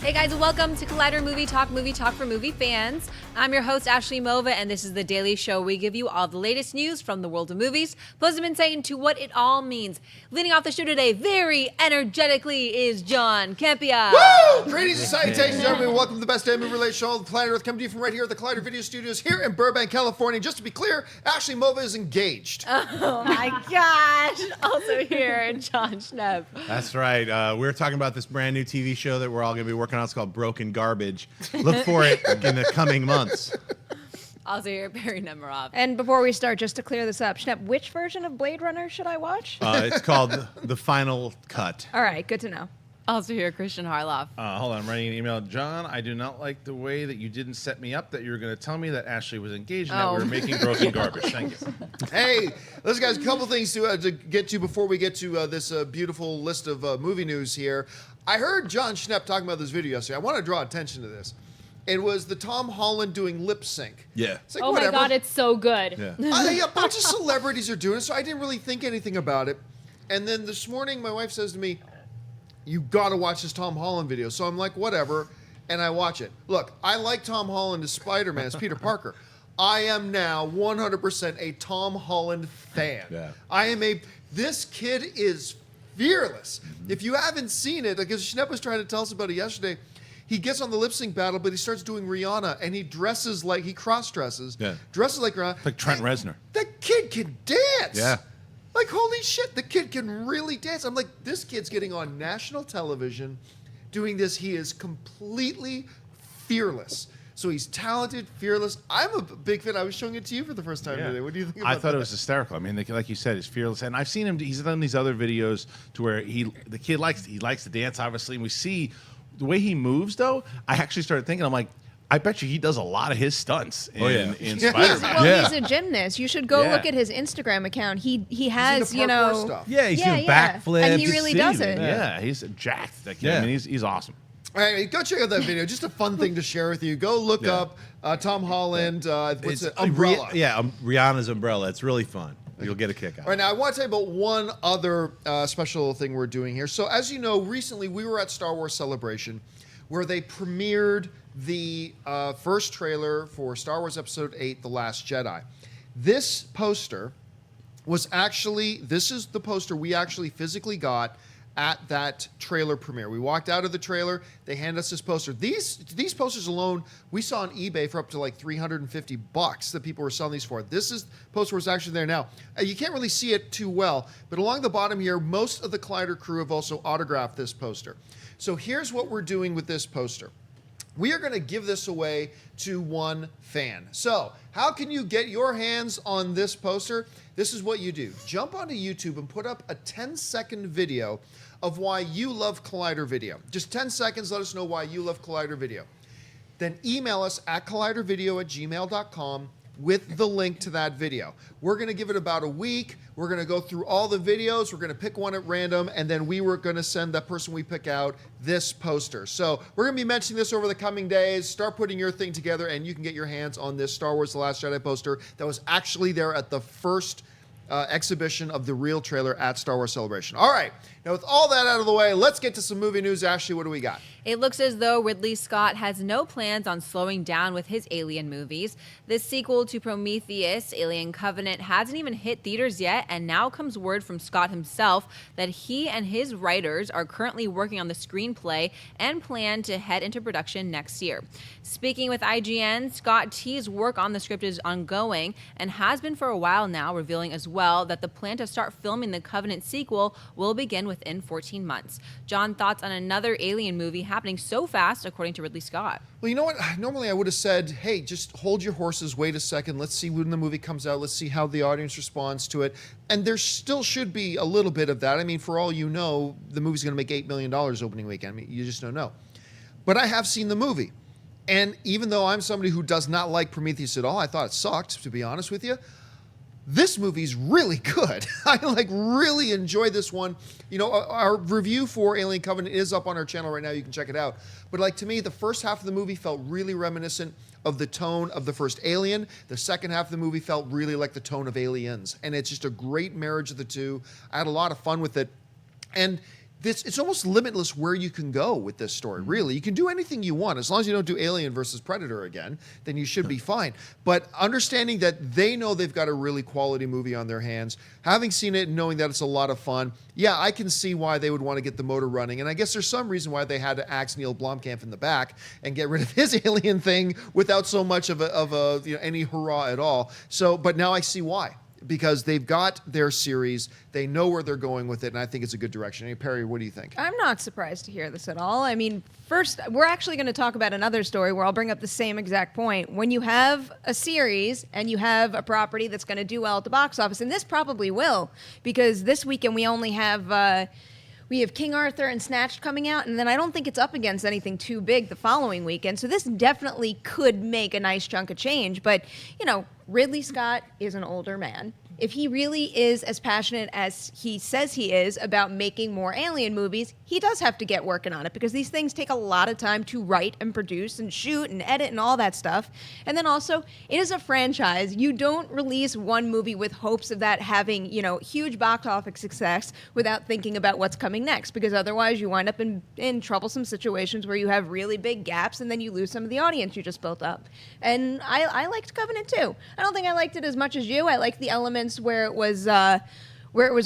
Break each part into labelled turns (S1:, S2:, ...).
S1: Hey guys, welcome to Collider Movie Talk for movie fans. I'm your host, Ashley Mova, and this is the daily show we give you all the latest news from the world of movies, plus some insight into what it all means. Leading off the show today, very energetically, is Jon Campea.
S2: Woo! Greetings and salutations, everyone. Welcome to the best day movie related show on the planet Earth, coming to you from right here at the Collider Video Studios here in Burbank, California. Just to be clear, Ashley Mova is engaged.
S1: Oh my gosh. Also here, Jon Schnepp.
S3: That's right. We're talking about this brand new TV show that we're all going to be working on. It's called Broken Garbage. Look for it in the coming months.
S1: Also here, Perri Nemiroff.
S4: And before we start, just to clear this up, Schnepp, which version of Blade Runner should I watch?
S3: It's called The Final Cut.
S4: All right, good to know.
S1: Also here, Kristian Harloff.
S5: Hold on, I'm writing an email. John, I do not like the way that you didn't set me up, that you were going to tell me that Ashley was engaged and that we were making broken garbage. Thank you.
S2: Hey, listen, guys, a couple things to get to before we get to this beautiful list of movie news here. I heard Jon Schnepp talking about this video yesterday. I want to draw attention to this. It was the Tom Holland doing lip sync.
S3: Yeah.
S2: It's like,
S6: oh
S2: whatever.
S6: my God, it's so good.
S3: Yeah.
S2: A bunch of celebrities are doing it, so I didn't really think anything about it. And then this morning, my wife says to me, you got to watch this Tom Holland video. So I'm like, whatever, and I watch it. Look, I like Tom Holland as Spider-Man, as Peter Parker. I am now 100% a Tom Holland fan.
S3: Yeah.
S2: This kid is fearless. If you haven't seen it, because Schnepp was trying to tell us about it yesterday, he gets on the lip sync battle, but he starts doing Rihanna, and he dresses like, he cross-dresses, dresses like Rihanna.
S5: Like Trent Reznor.
S2: That kid can dance.
S3: Yeah.
S2: Like, holy shit, the kid can really dance. I'm like, this kid's getting on national television doing this. He is completely fearless. So he's talented, fearless. I'm a big fan. I was showing it to you for the first time today. What do you think about that?
S5: I thought it was hysterical. I mean, like you said, he's fearless. And I've seen him, he's done these other videos to where the kid likes to dance, obviously. And we see the way he moves, though. I actually started thinking, I'm like, I bet you he does a lot of his stunts in Spider-Man.
S4: Well, he's a gymnast. You should go look at his Instagram account. He has,
S2: you know, stuff.
S3: Yeah, he's doing backflips.
S4: And he really does it.
S5: Yeah, he's jacked. That kid. I mean, he's awesome.
S2: All right, go check out that video. Just a fun thing to share with you. Go look up Tom Holland. What's it? Umbrella.
S3: Rihanna's Umbrella. It's really fun. You'll get a kick out of it.
S2: All right, now I want to tell you about one other special thing we're doing here. So, as you know, recently we were at Star Wars Celebration, where they premiered the first trailer for Star Wars Episode 8, The Last Jedi. This poster was actually, this is the poster we actually physically got at that trailer premiere. We walked out of the trailer, they handed us this poster. These posters alone, we saw on eBay for up to like $350 that people were selling these for. This poster was actually there now. You can't really see it too well, but along the bottom here, most of the Collider crew have also autographed this poster. So here's what we're doing with this poster. We are going to give this away to one fan. So how can you get your hands on this poster? This is what you do. Jump onto YouTube and put up a 10-second video of why you love Collider Video. Just 10 seconds, let us know why you love Collider Video. Then email us at collidervideo@gmail.com with the link to that video. We're going to give it about a week. We're going to go through all the videos. We're going to pick one at random, and then we were going to send that person we pick out this poster. So we're going to be mentioning this over the coming days. Start putting your thing together, and you can get your hands on this Star Wars The Last Jedi poster that was actually there at the first exhibition of the real trailer at Star Wars Celebration. All right, now with all that out of the way, let's get to some movie news. Ashley, what do we got?
S1: It looks as though Ridley Scott has no plans on slowing down with his Alien movies. The sequel to Prometheus, Alien Covenant, hasn't even hit theaters yet, and now comes word from Scott himself that he and his writers are currently working on the screenplay and plan to head into production next year. Speaking with IGN, Scott teased work on the script is ongoing and has been for a while now, revealing as well that the plan to start filming the Covenant sequel will begin within 14 months. John, thoughts on another Alien movie happening so fast, according to Ridley Scott?
S2: Well, you know what? Normally I would have said, hey, just hold your horses, wait a second, let's see when the movie comes out, let's see how the audience responds to it. And there still should be a little bit of that. I mean, for all you know, the movie's going to make $8 million opening weekend. I mean, you just don't know. But I have seen the movie. And even though I'm somebody who does not like Prometheus at all, I thought it sucked, to be honest with you. This movie's really good. I really enjoyed this one. You know, our review for Alien Covenant is up on our channel right now. You can check it out. But to me, the first half of the movie felt really reminiscent of the tone of the first Alien. The second half of the movie felt really like the tone of Aliens. And it's just a great marriage of the two. I had a lot of fun with it. And it's almost limitless where you can go with this story. Really, you can do anything you want as long as you don't do Alien versus Predator again. Then you should be fine. But understanding that they know they've got a really quality movie on their hands, having seen it and knowing that it's a lot of fun, yeah, I can see why they would want to get the motor running. And I guess there's some reason why they had to axe Neil Blomkamp in the back and get rid of his Alien thing without so much of a any hurrah at all. So, but now I see why. Because they've got their series, they know where they're going with it, and I think it's a good direction. Hey, Perri, what do you think?
S4: I'm not surprised to hear this at all. I mean, first, we're actually going to talk about another story where I'll bring up the same exact point. When you have a series and you have a property that's going to do well at the box office, and this probably will, because this weekend we only have... we have King Arthur and Snatched coming out, and then I don't think it's up against anything too big the following weekend. So this definitely could make a nice chunk of change. But, Ridley Scott is an older man. If he really is as passionate as he says he is about making more Alien movies, he does have to get working on it, because these things take a lot of time to write and produce and shoot and edit and all that stuff. And then also, it is a franchise. You don't release one movie with hopes of that having, huge box office success without thinking about what's coming next, because otherwise you wind up in troublesome situations where you have really big gaps and then you lose some of the audience you just built up. And I liked Covenant too. I don't think I liked it as much as you. I liked the elements where it was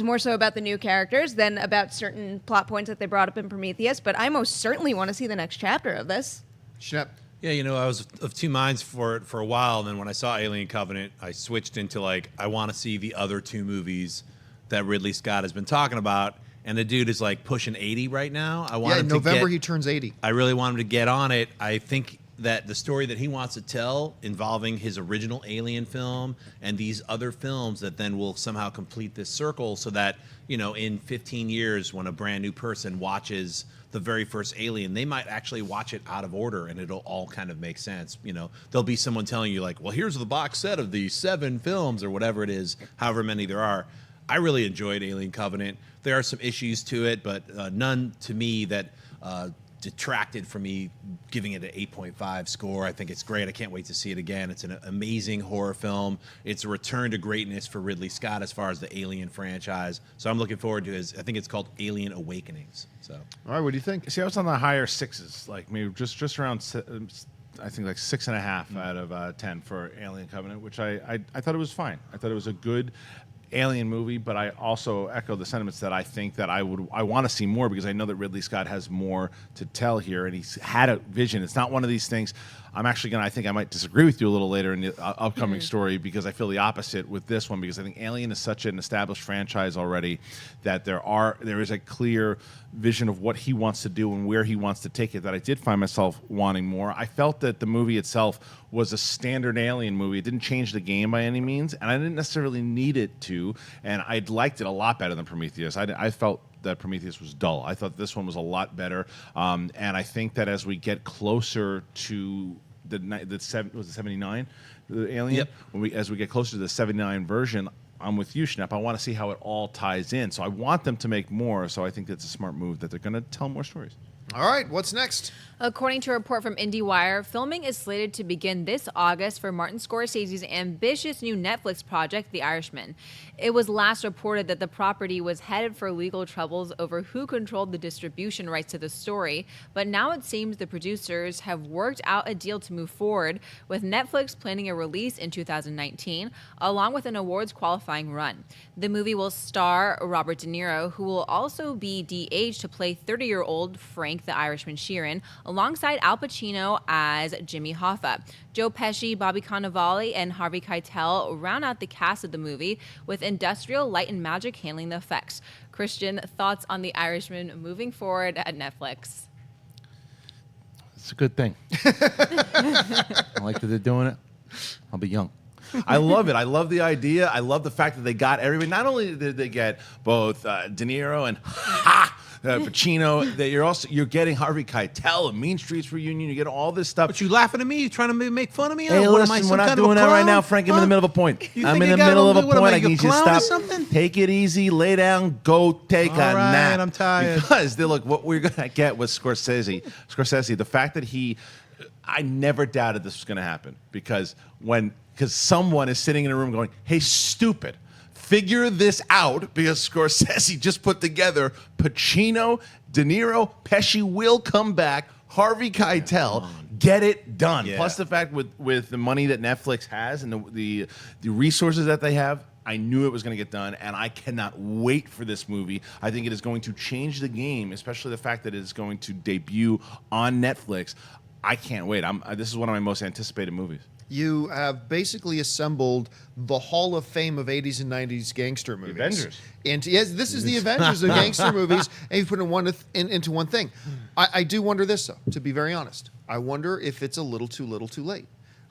S4: more so about the new characters than about certain plot points that they brought up in Prometheus. But I most certainly want to see the next chapter of this.
S2: Schnepp.
S3: Yeah, I was of two minds for it for a while, and then when I saw Alien Covenant, I switched into I want to see the other two movies that Ridley Scott has been talking about. And the dude is pushing 80 right now.
S2: In November he turns 80.
S3: I really want him to get on it. I think that the story that he wants to tell involving his original Alien film and these other films that then will somehow complete this circle, so that, in 15 years when a brand new person watches the very first Alien, they might actually watch it out of order and it'll all kind of make sense. There'll be someone telling you well, here's the box set of the 7 films or whatever it is, however many there are. I really enjoyed Alien Covenant. There are some issues to it, but none to me that detracted from me giving it an 8.5 score. I think it's great. I can't wait to see it again. It's an amazing horror film. It's a return to greatness for Ridley Scott as far as the Alien franchise. So I'm looking forward to his, I think it's called Alien Awakenings. So,
S2: all right, what do you think?
S5: See, I was on the higher 6s, maybe just around, I think 6.5 out of 10 for Alien Covenant, which I thought it was fine. I thought it was a good Alien movie, but I also echo the sentiments that I think that I want to see more, because I know that Ridley Scott has more to tell here, and he's had a vision. It's not one of these things. I think I might disagree with you a little later in the upcoming story, because I feel the opposite with this one, because I think Alien is such an established franchise already that there is a clear vision of what he wants to do and where he wants to take it, that I did find myself wanting more. I felt that the movie itself was a standard Alien movie. It didn't change the game by any means, and I didn't necessarily need it to, and I liked it a lot better than Prometheus. I felt that Prometheus was dull. I thought this one was a lot better, and I think that as we get closer to the 79, the Alien. Yep. As we get closer to the 79 version, I'm with you, Schnepp. I want to see how it all ties in. So I want them to make more. So I think that's a smart move, that they're going to tell more stories.
S2: All right, what's next?
S1: According to a report from IndieWire, filming is slated to begin this August for Martin Scorsese's ambitious new Netflix project, The Irishman. It was last reported that the property was headed for legal troubles over who controlled the distribution rights to the story, but now it seems the producers have worked out a deal to move forward, with Netflix planning a release in 2019, along with an awards qualifying run. The movie will star Robert De Niro, who will also be de-aged to play 30-year-old Frank the Irishman Sheeran, alongside Al Pacino as Jimmy Hoffa. Joe Pesci, Bobby Cannavale, and Harvey Keitel round out the cast of the movie, with Industrial Light and Magic handling the effects. Kristian, thoughts on The Irishman moving forward at Netflix?
S5: It's a good thing. I like that they're doing it. I'll be young. I love it. I love the idea. I love the fact that they got everybody. Not only did they get both De Niro and Pacino, that you're getting Harvey Keitel, a Mean Streets reunion. You get all this stuff.
S3: But you laughing at me? You trying to make fun of me?
S5: Hey,
S3: what,
S5: listen, we're not doing that right now, Frank. I'm in the middle of a point. I'm in the middle of a point. I need you to stop. Take it easy. Lay down. Go take a nap.
S3: I'm tired.
S5: Because look, what we're gonna get with Scorsese. The fact that I never doubted this was going to happen, because someone is sitting in a room going, "Hey, stupid, figure this out because Scorsese just put together Pacino, De Niro, Pesci will come back, Harvey Keitel. Get it done.
S3: Yeah.
S5: Plus the fact with the money that Netflix has and the resources that they have, I knew it was going to get done, and I cannot wait for this movie. I think it is going to change the game, especially the fact that it is going to debut on Netflix. I can't wait. This is one of my most anticipated movies.
S2: You have basically assembled the Hall of Fame of 80s and 90s gangster movies.
S5: Avengers.
S2: Yes, this is the Avengers of gangster movies, and you put it into one thing. I do wonder this, though, to be very honest. I wonder if it's a little too late.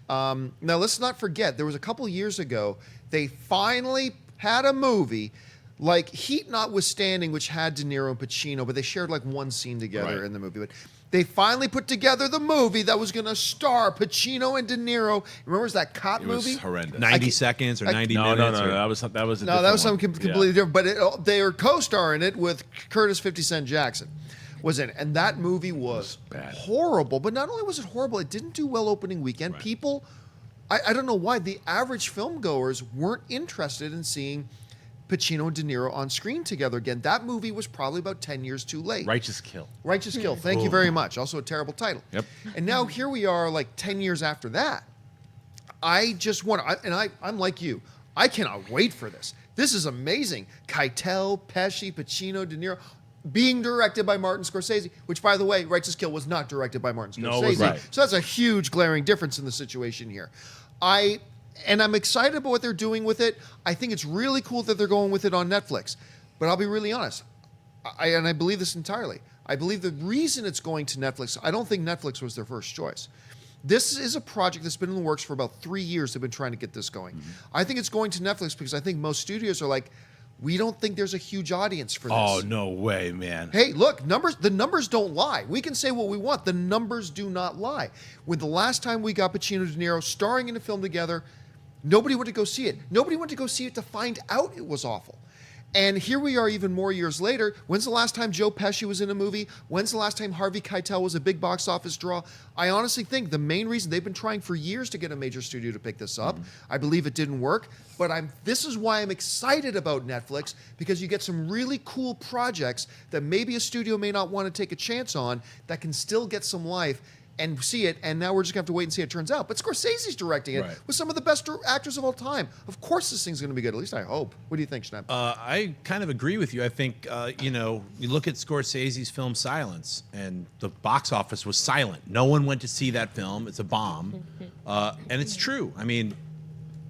S2: Now, let's not forget, there was a couple years ago, they finally had a movie, like Heat Notwithstanding, which had De Niro and Pacino, but they shared like one scene together in the movie. But they finally put together the movie that was going to star Pacino and De Niro. Remember, it was that cop movie?
S5: It was horrendous.
S3: 90 seconds or 90 minutes.
S5: No. That was a
S2: No, that was
S5: different
S2: something
S5: one.
S2: completely different. But they are co-starring it with Curtis 50 Cent Jackson. Was in it. And that movie was
S5: bad.
S2: Horrible. But not only was it horrible, it didn't do well opening weekend.
S5: Right.
S2: People, I don't know why, the average film goers weren't interested in seeing Pacino and De Niro on screen together again. That movie was probably about 10 years too late.
S5: Righteous Kill.
S2: Righteous Kill. Thank you very much. Also a terrible title.
S5: Yep.
S2: And now here we are like 10 years after that. I just want to, I'm like you. I cannot wait for this. This is amazing. Keitel, Pesci, Pacino, De Niro, being directed by Martin Scorsese, which, by the way, Righteous Kill was not directed by Martin Scorsese.
S5: No, it was right.
S2: So that's a huge glaring difference in the situation here. And I'm excited about what they're doing with it. I think it's really cool that they're going with it on Netflix. But I'll be really honest, I believe this entirely. I believe the reason it's going to Netflix, I don't think Netflix was their first choice. This is a project that's been in the works for about 3 years. They've been trying to get this going. Mm-hmm. I think it's going to Netflix because I think most studios are like, we don't think there's a huge audience for this.
S5: Oh, no way, man.
S2: Hey, look, the numbers don't lie. We can say what we want. The numbers do not lie. When the last time we got Pacino and De Niro starring in a film together, nobody went to go see it. Nobody went to go see it to find out it was awful. And here we are even more years later. When's the last time Joe Pesci was in a movie? When's the last time Harvey Keitel was a big box office draw? I honestly think the main reason they've been trying for years to get a major studio to pick this up. I believe it didn't work, but this is why I'm excited about Netflix, because you get some really cool projects that maybe a studio may not want to take a chance on that can still get some life and see it, and now we're just going to have to wait and see how it turns out. But Scorsese's directing it with some of the best actors of all time. Of course this thing's going to be good, at least I hope. What do you think, Schnepp?
S3: I kind of agree with you. I think, you look at Scorsese's film Silence, and the box office was silent. No one went to see that film. It's a bomb. And it's true. I mean,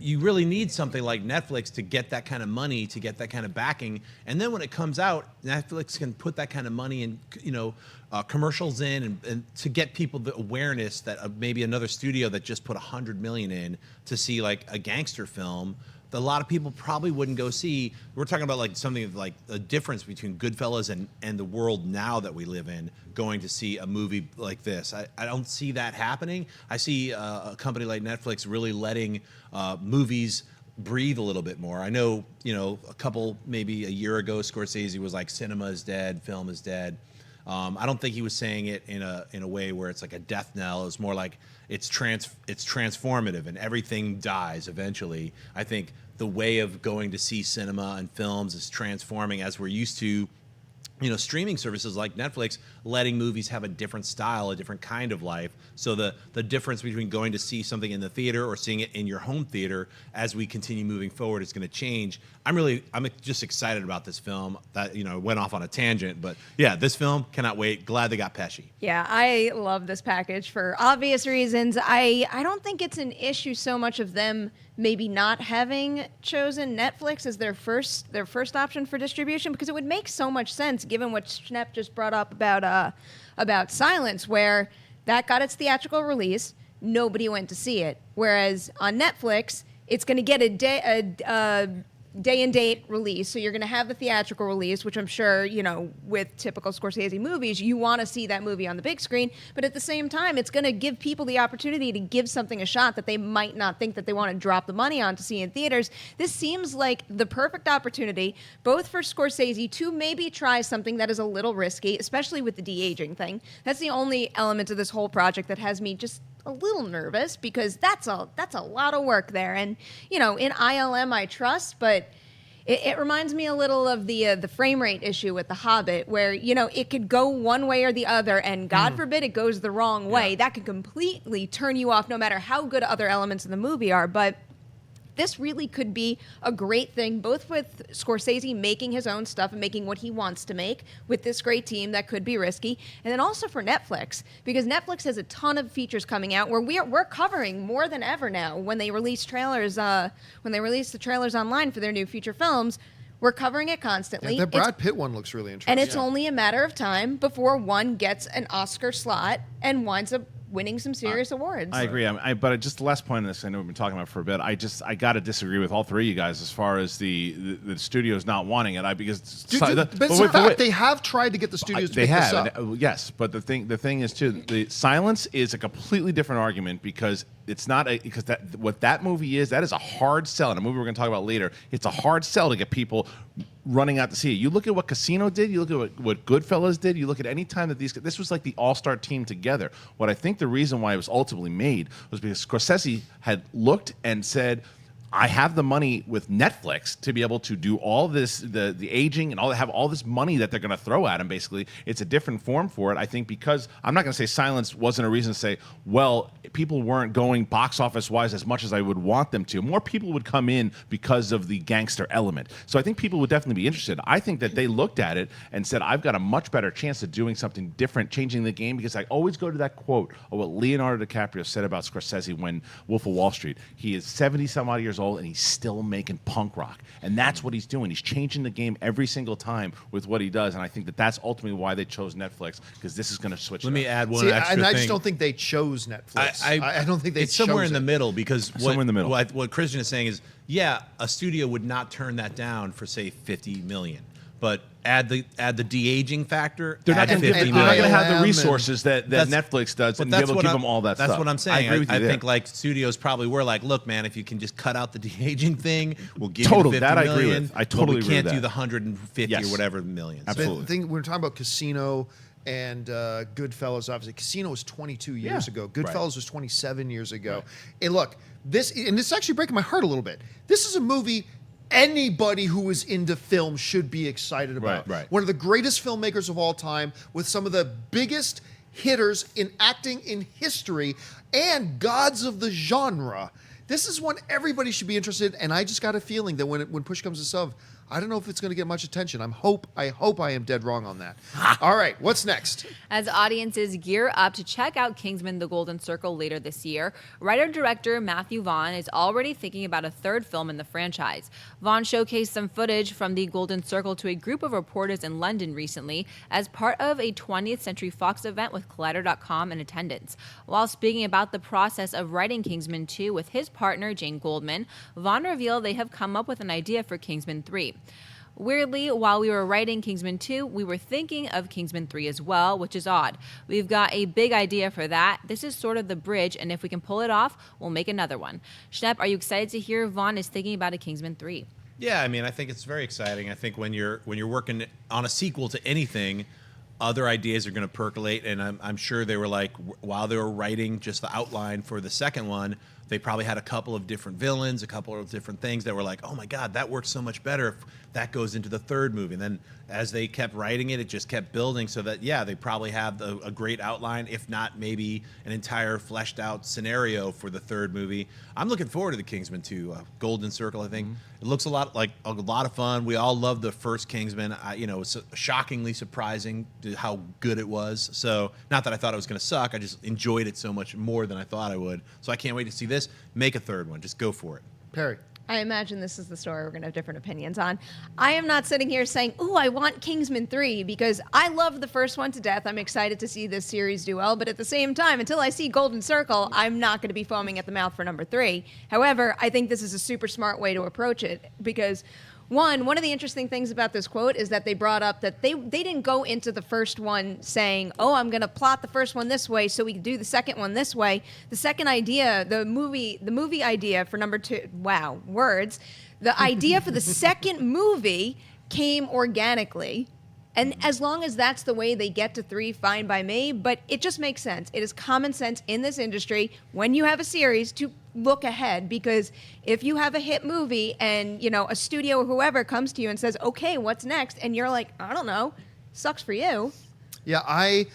S3: you really need something like Netflix to get that kind of money, to get that kind of backing. And then when it comes out, Netflix can put that kind of money in, commercials in and to get people the awareness that maybe another studio that just put $100 million in to see like a gangster film that a lot of people probably wouldn't go see. We're talking about like something like a difference between Goodfellas and the world now that we live in, going to see a movie like this. I don't see that happening. I see a company like Netflix really letting movies breathe a little bit more. I know, maybe a year ago, Scorsese was like, cinema is dead, film is dead. I don't think he was saying it in a way where it's like a death knell. It was more like it's transformative and everything dies eventually. I think the way of going to see cinema and films is transforming as we're used to. Streaming services like Netflix letting movies have a different style, a different kind of life. So the difference between going to see something in the theater or seeing it in your home theater as we continue moving forward is going to change. I'm just excited about this film. That went off on a tangent, but yeah, this film, cannot wait. Glad they got Pesci.
S4: Yeah, I love this package for obvious reasons. I don't think it's an issue so much of them maybe not having chosen Netflix as their first option for distribution, because it would make so much sense given what Schnepp just brought up about Silence, where that got its theatrical release, nobody went to see it, whereas on Netflix it's going to get a day and date release, so you're going to have the theatrical release, which I'm sure, with typical Scorsese movies, you want to see that movie on the big screen, but at the same time, it's going to give people the opportunity to give something a shot that they might not think that they want to drop the money on to see in theaters. This seems like the perfect opportunity, both for Scorsese to maybe try something that is a little risky, especially with the de-aging thing. That's the only element of this whole project that has me just a little nervous, because that's a lot of work there. And in ILM I trust, but It reminds me a little of the frame rate issue with The Hobbit, where it could go one way or the other, and God forbid it goes the wrong way. That could completely turn you off, no matter how good other elements of the movie are. But this really could be a great thing, both with Scorsese making his own stuff and making what he wants to make with this great team that could be risky, and then also for Netflix, because Netflix has a ton of features coming out where we're covering more than ever now. When they release trailers, when they release the trailers online for their new feature films, we're covering it constantly.
S2: Yeah, the Brad Pitt one looks really interesting.
S4: And it's only a matter of time before one gets an Oscar slot and winds up winning some serious awards.
S5: I agree. But just the last point on this, I know we've been talking about for a bit. I got to disagree with all three of you guys as far as the studios not wanting it.
S2: They have tried to get the studios to pick this up.
S5: Yes, but the thing is too, the silence is a completely different argument, because it's not what that movie is. That is a hard sell. In a movie we're going to talk about later, it's a hard sell to get people running out to see it. You look at what Casino did. You look at what Goodfellas did. You look at any time that this was like the all-star team together. What I think the reason why it was ultimately made was because Scorsese had looked and said, I have the money with Netflix to be able to do all this, the aging and have all this money that they're going to throw at him. Basically, it's a different form for it. I think because I'm not going to say silence wasn't a reason to say, well, people weren't going box office wise as much as I would want them to. More people would come in because of the gangster element. So I think people would definitely be interested. I think that they looked at it and said, I've got a much better chance of doing something different, changing the game, because I always go to that quote of what Leonardo DiCaprio said about Scorsese when Wolf of Wall Street. He is 70 some odd years old and he's still making punk rock, and that's what he's doing. He's changing the game every single time with what he does, and I think that that's ultimately why they chose Netflix, because this is going to switch.
S3: Let me add one extra
S2: and
S3: thing.
S2: I just don't think they chose Netflix. I don't think they.
S3: It's somewhere in the middle, because
S5: somewhere in the middle.
S3: What Kristian is saying is, yeah, a studio would not turn that down for say $50 million, but add the de-aging factor.
S5: They're not going to have the resources that
S3: That's-
S5: Netflix does,
S3: but
S5: and be
S3: that's
S5: able to
S3: what
S5: give
S3: I'm-
S5: them all that
S3: That's
S5: stuff.
S3: what I'm saying.
S5: I agree with you there.
S3: think like studios probably were like, look, man, if you can just cut out the de-aging thing, we'll give
S5: Totally,
S3: you the $50
S5: that I agree
S3: million,
S5: with. I
S3: but
S5: totally
S3: we
S5: agree
S3: can't
S5: with
S3: do
S5: that.
S3: the 150
S5: Yes.
S3: or whatever million.
S5: Absolutely.
S2: The thing we're talking about Casino and Goodfellas. Obviously, Casino was 22 years ago. Goodfellas was 27 years ago.
S5: Right.
S2: And look, this is actually breaking my heart a little bit. This is a movie anybody who is into film should be excited about.
S5: Right.
S2: One of the greatest filmmakers of all time, with some of the biggest hitters in acting in history and gods of the genre. This is one everybody should be interested in, and I just got a feeling that when push comes to shove, I don't know if it's going to get much attention. I hope I am dead wrong on that. All right, what's next?
S1: As audiences gear up to check out Kingsman: The Golden Circle later this year, writer-director Matthew Vaughn is already thinking about a third film in the franchise. Vaughn showcased some footage from The Golden Circle to a group of reporters in London recently as part of a 20th Century Fox event with Collider.com in attendance. While speaking about the process of writing Kingsman 2 with his partner Jane Goldman, Vaughn revealed they have come up with an idea for Kingsman 3. Weirdly, while we were writing Kingsman 2, we were thinking of Kingsman 3 as well, which is odd. We've got a big idea for that. This is sort of the bridge, and if we can pull it off, we'll make another one. Schnepp, are you excited to hear Vaughn is thinking about a Kingsman 3?
S3: Yeah, I mean, I think it's very exciting. I think when you're working on a sequel to anything, other ideas are going to percolate, and I'm sure they were like, while they were writing just the outline for the second one, they probably had a couple of different villains, a couple of different things that were like, oh my God, that works so much better if that goes into the third movie. And then as they kept writing it, it just kept building, so that, yeah, they probably have a great outline, if not maybe an entire fleshed out scenario for the third movie. I'm looking forward to the Kingsman 2, Golden Circle, I think. It looks a lot of fun. We all loved the first Kingsman. It's shockingly surprising to how good it was. So not that I thought it was going to suck. I just enjoyed it so much more than I thought I would. So I can't wait to see this. Make a third one. Just go for it.
S2: Perry.
S4: I imagine this is the story we're going to have different opinions on. I am not sitting here saying, ooh, I want Kingsman 3, because I love the first one to death. I'm excited to see this series do well, but at the same time, until I see Golden Circle, I'm not going to be foaming at the mouth for number 3. However, I think this is a super smart way to approach it, because one of the interesting things about this quote is that they brought up that they didn't go into the first one saying, oh, I'm going to plot the first one this way so we can do the second one this way. The second idea, the movie idea for number 2, wow, words. The idea for the second movie came organically. And as long as that's the way they get to 3, fine by me. But it just makes sense. It is common sense in this industry when you have a series to look ahead, because if you have a hit movie and, you know, a studio or whoever comes to you and says, okay, what's next? And you're like, I don't know, sucks for you.
S2: Yeah, I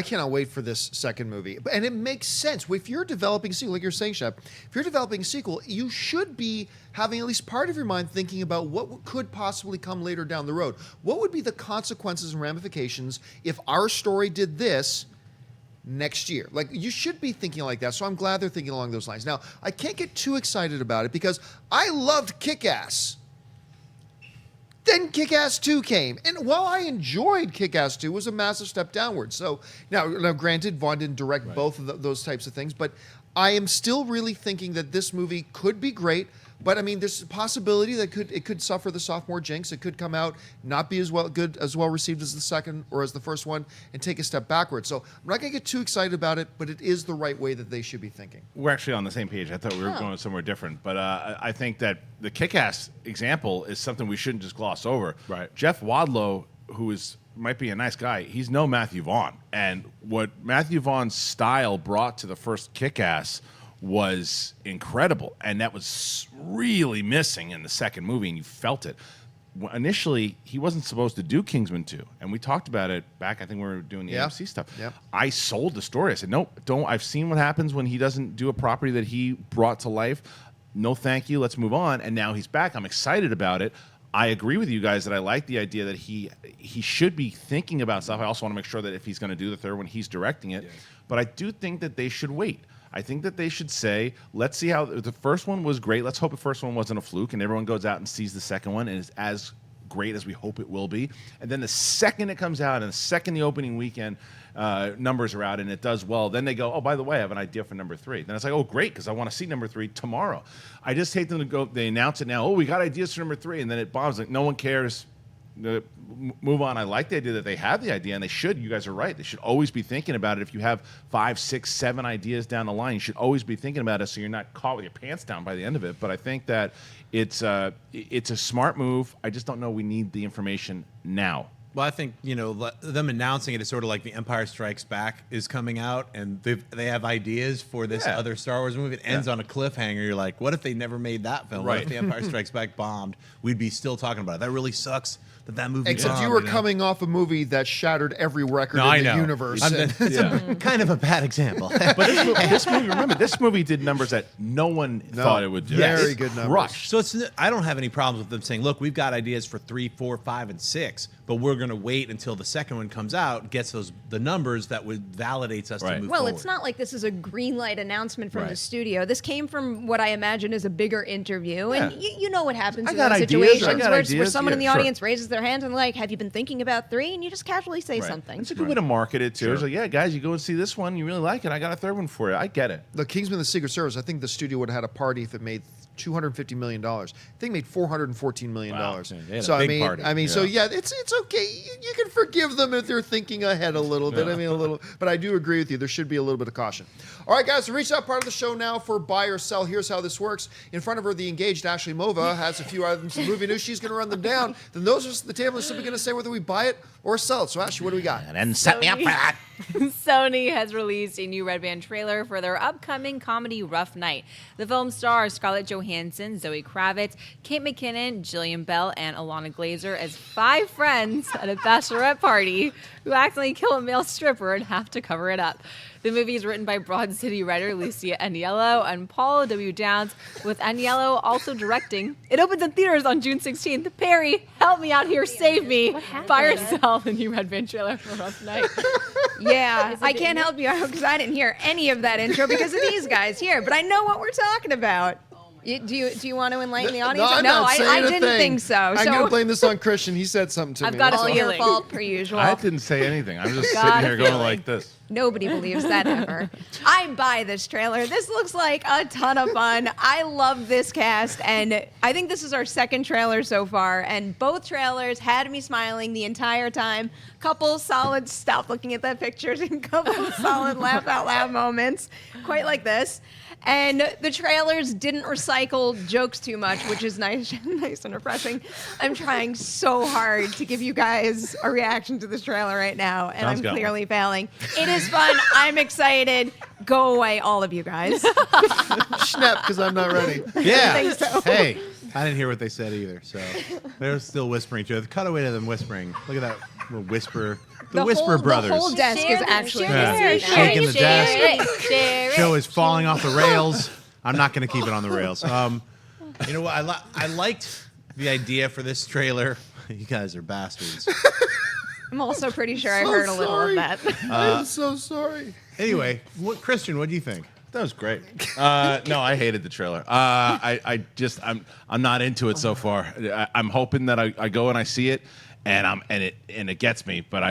S2: cannot wait for this second movie. And it makes sense. If you're developing a sequel, like you're saying, Shep, if you're developing a sequel, you should be having at least part of your mind thinking about what could possibly come later down the road. What would be the consequences and ramifications if our story did this next year? Like, you should be thinking like that. So I'm glad they're thinking along those lines. Now, I can't get too excited about it because I loved Kick-Ass. Then Kick-Ass 2 came. And while I enjoyed Kick-Ass 2, it was a massive step downward. So now granted, Vaughn didn't direct both of those types of things, but I am still really thinking that this movie could be great. But I mean, there's a possibility that it could suffer the sophomore jinx. It could come out not be as well received as the second or as the first one, and take a step backwards. So I'm not going to get too excited about it, but it is the right way that they should be thinking.
S5: We're actually on the same page. I thought we were going somewhere different, but I think that the Kick-Ass example is something we shouldn't just gloss over.
S3: Right.
S5: Jeff Wadlow, who might be a nice guy, he's no Matthew Vaughn, and what Matthew Vaughn's style brought to the first Kick-Ass was incredible, and that was really missing in the second movie, and you felt it. Initially, he wasn't supposed to do Kingsman 2, and we talked about it back, I think we were doing the AMC stuff.
S2: Yep.
S5: I sold the story. I said, nope, don't. I've seen what happens when he doesn't do a property that he brought to life. No, thank you. Let's move on. And now he's back. I'm excited about it. I agree with you guys that I like the idea that he should be thinking about stuff. I also want to make sure that if he's going to do the third one, he's directing it. Yeah. But I do think that they should wait. I think that they should say, let's see how the first one was great. Let's hope the first one wasn't a fluke and everyone goes out and sees the second one and is as great as we hope it will be. And then the second it comes out and the second the opening weekend numbers are out and it does well, then they go, oh, by the way, I have an idea for number 3. Then it's like, oh, great, because I want to see number 3 tomorrow. I just hate them to go, they announce it now, oh, we got ideas for number 3, and then it bombs. Like, no one cares. Move on. I like the idea that they have the idea, and they should. You guys are right. They should always be thinking about it. If you have 5, 6, 7 ideas down the line, you should always be thinking about it so you're not caught with your pants down by the end of it. But I think that it's a smart move. I just don't know we need the information now.
S3: Well, I think, them announcing it is sort of like The Empire Strikes Back is coming out, and they have ideas for this other Star Wars movie. It ends on a cliffhanger. You're like, what if they never made that film? Right. What if The Empire Strikes Back bombed? We'd be still talking about it. That really sucks that movie
S2: Except
S3: bombed,
S2: you were coming off a movie that shattered every record in the universe.
S3: It's kind of a bad example.
S5: But this movie, remember, this movie did numbers that no one thought it would do.
S2: Very good numbers.
S5: Crushed.
S3: So I don't have any problems with them saying, look, we've got ideas for 3, 4, 5, and 6, but we're going to wait until the second one comes out, gets the numbers that would validates us to move forward.
S4: It's not like this is a green light announcement from the studio. This came from what I imagine is a bigger interview, and you know what happens in those situations where someone in the audience raises their hand and like, have you been thinking about 3? And you just casually say something.
S5: It's a good way to market it too. It's like, yeah, guys, you go and see this one, you really like it. I got a third one for you. I get it.
S2: The Kingsman: The Secret Service, I think the studio would have had a party if it made $250 million. I think it made $414 million.
S3: Wow.
S2: So I mean, so yeah, it's okay. You can forgive them if they're thinking ahead a little bit. I mean, but I do agree with you. There should be a little bit of caution. All right, guys, to reach that part of the show now for buy or sell. Here's how this works. In front of her, the engaged Ashley Mova has a few items of movie news. She's going to run them down. Then those are the table is simply going to say whether we buy it or sell it. So, Ashley, what do we got?
S5: And set me up for that.
S1: Sony has released a new Red Band trailer for their upcoming comedy Rough Night. The film stars Scarlett Johansson, Zoe Kravitz, Kate McKinnon, Jillian Bell, and Alana Glazer as 5 friends at a bachelorette party who accidentally kill a male stripper and have to cover it up. The movie is written by Broad City writer Lucia Aniello and Paul W. Downs, with Aniello also directing. It opens in theaters on June 16th. Perri, help me out here, save me. Buy or sell the new Red Band trailer for Rough Night.
S4: Yeah, I can't help you out because I didn't hear any of that intro because of these guys here, but I know what we're talking about. Do you want to enlighten the audience?
S2: No,
S4: I didn't think so.
S2: I'm going to blame this on Kristian. He said something to me.
S1: I've got
S4: all your fault per usual.
S5: I didn't say anything. I'm just sitting here going like this.
S4: Nobody believes that ever. I buy this trailer. This looks like a ton of fun. I love this cast, and I think this is our second trailer so far, and both trailers had me smiling the entire time. Couple solid, stop looking at that pictures, and couple solid laugh out loud moments, quite like this. And the trailers didn't recycle jokes too much, which is nice, nice and refreshing. I'm trying so hard to give you guys a reaction to this trailer right now, and
S5: John's
S4: I'm
S5: got one.
S4: clearly failing. It is fun. I'm excited. Go away, all of you guys.
S2: Schnepp, because I'm not ready.
S3: Yeah.
S4: I think so.
S3: Hey, I didn't hear what they said either. So they're still whispering to it. Cut away to them whispering. Look at that little whisper. The Whisper Brothers.
S4: The whole desk is actually
S3: Shaking the desk.
S1: Share it.
S3: Show is falling off the rails. I'm not going to keep it on the rails. You know what? I liked the idea for this trailer. You guys are bastards.
S4: I'm also pretty sure I
S2: So
S4: heard a little
S2: sorry.
S4: of that.
S2: I'm so sorry.
S3: Anyway, Christian, what do you think?
S5: That was great. No, I hated the trailer. I'm not into it so far. I'm hoping that I go and I see it, and it gets me. But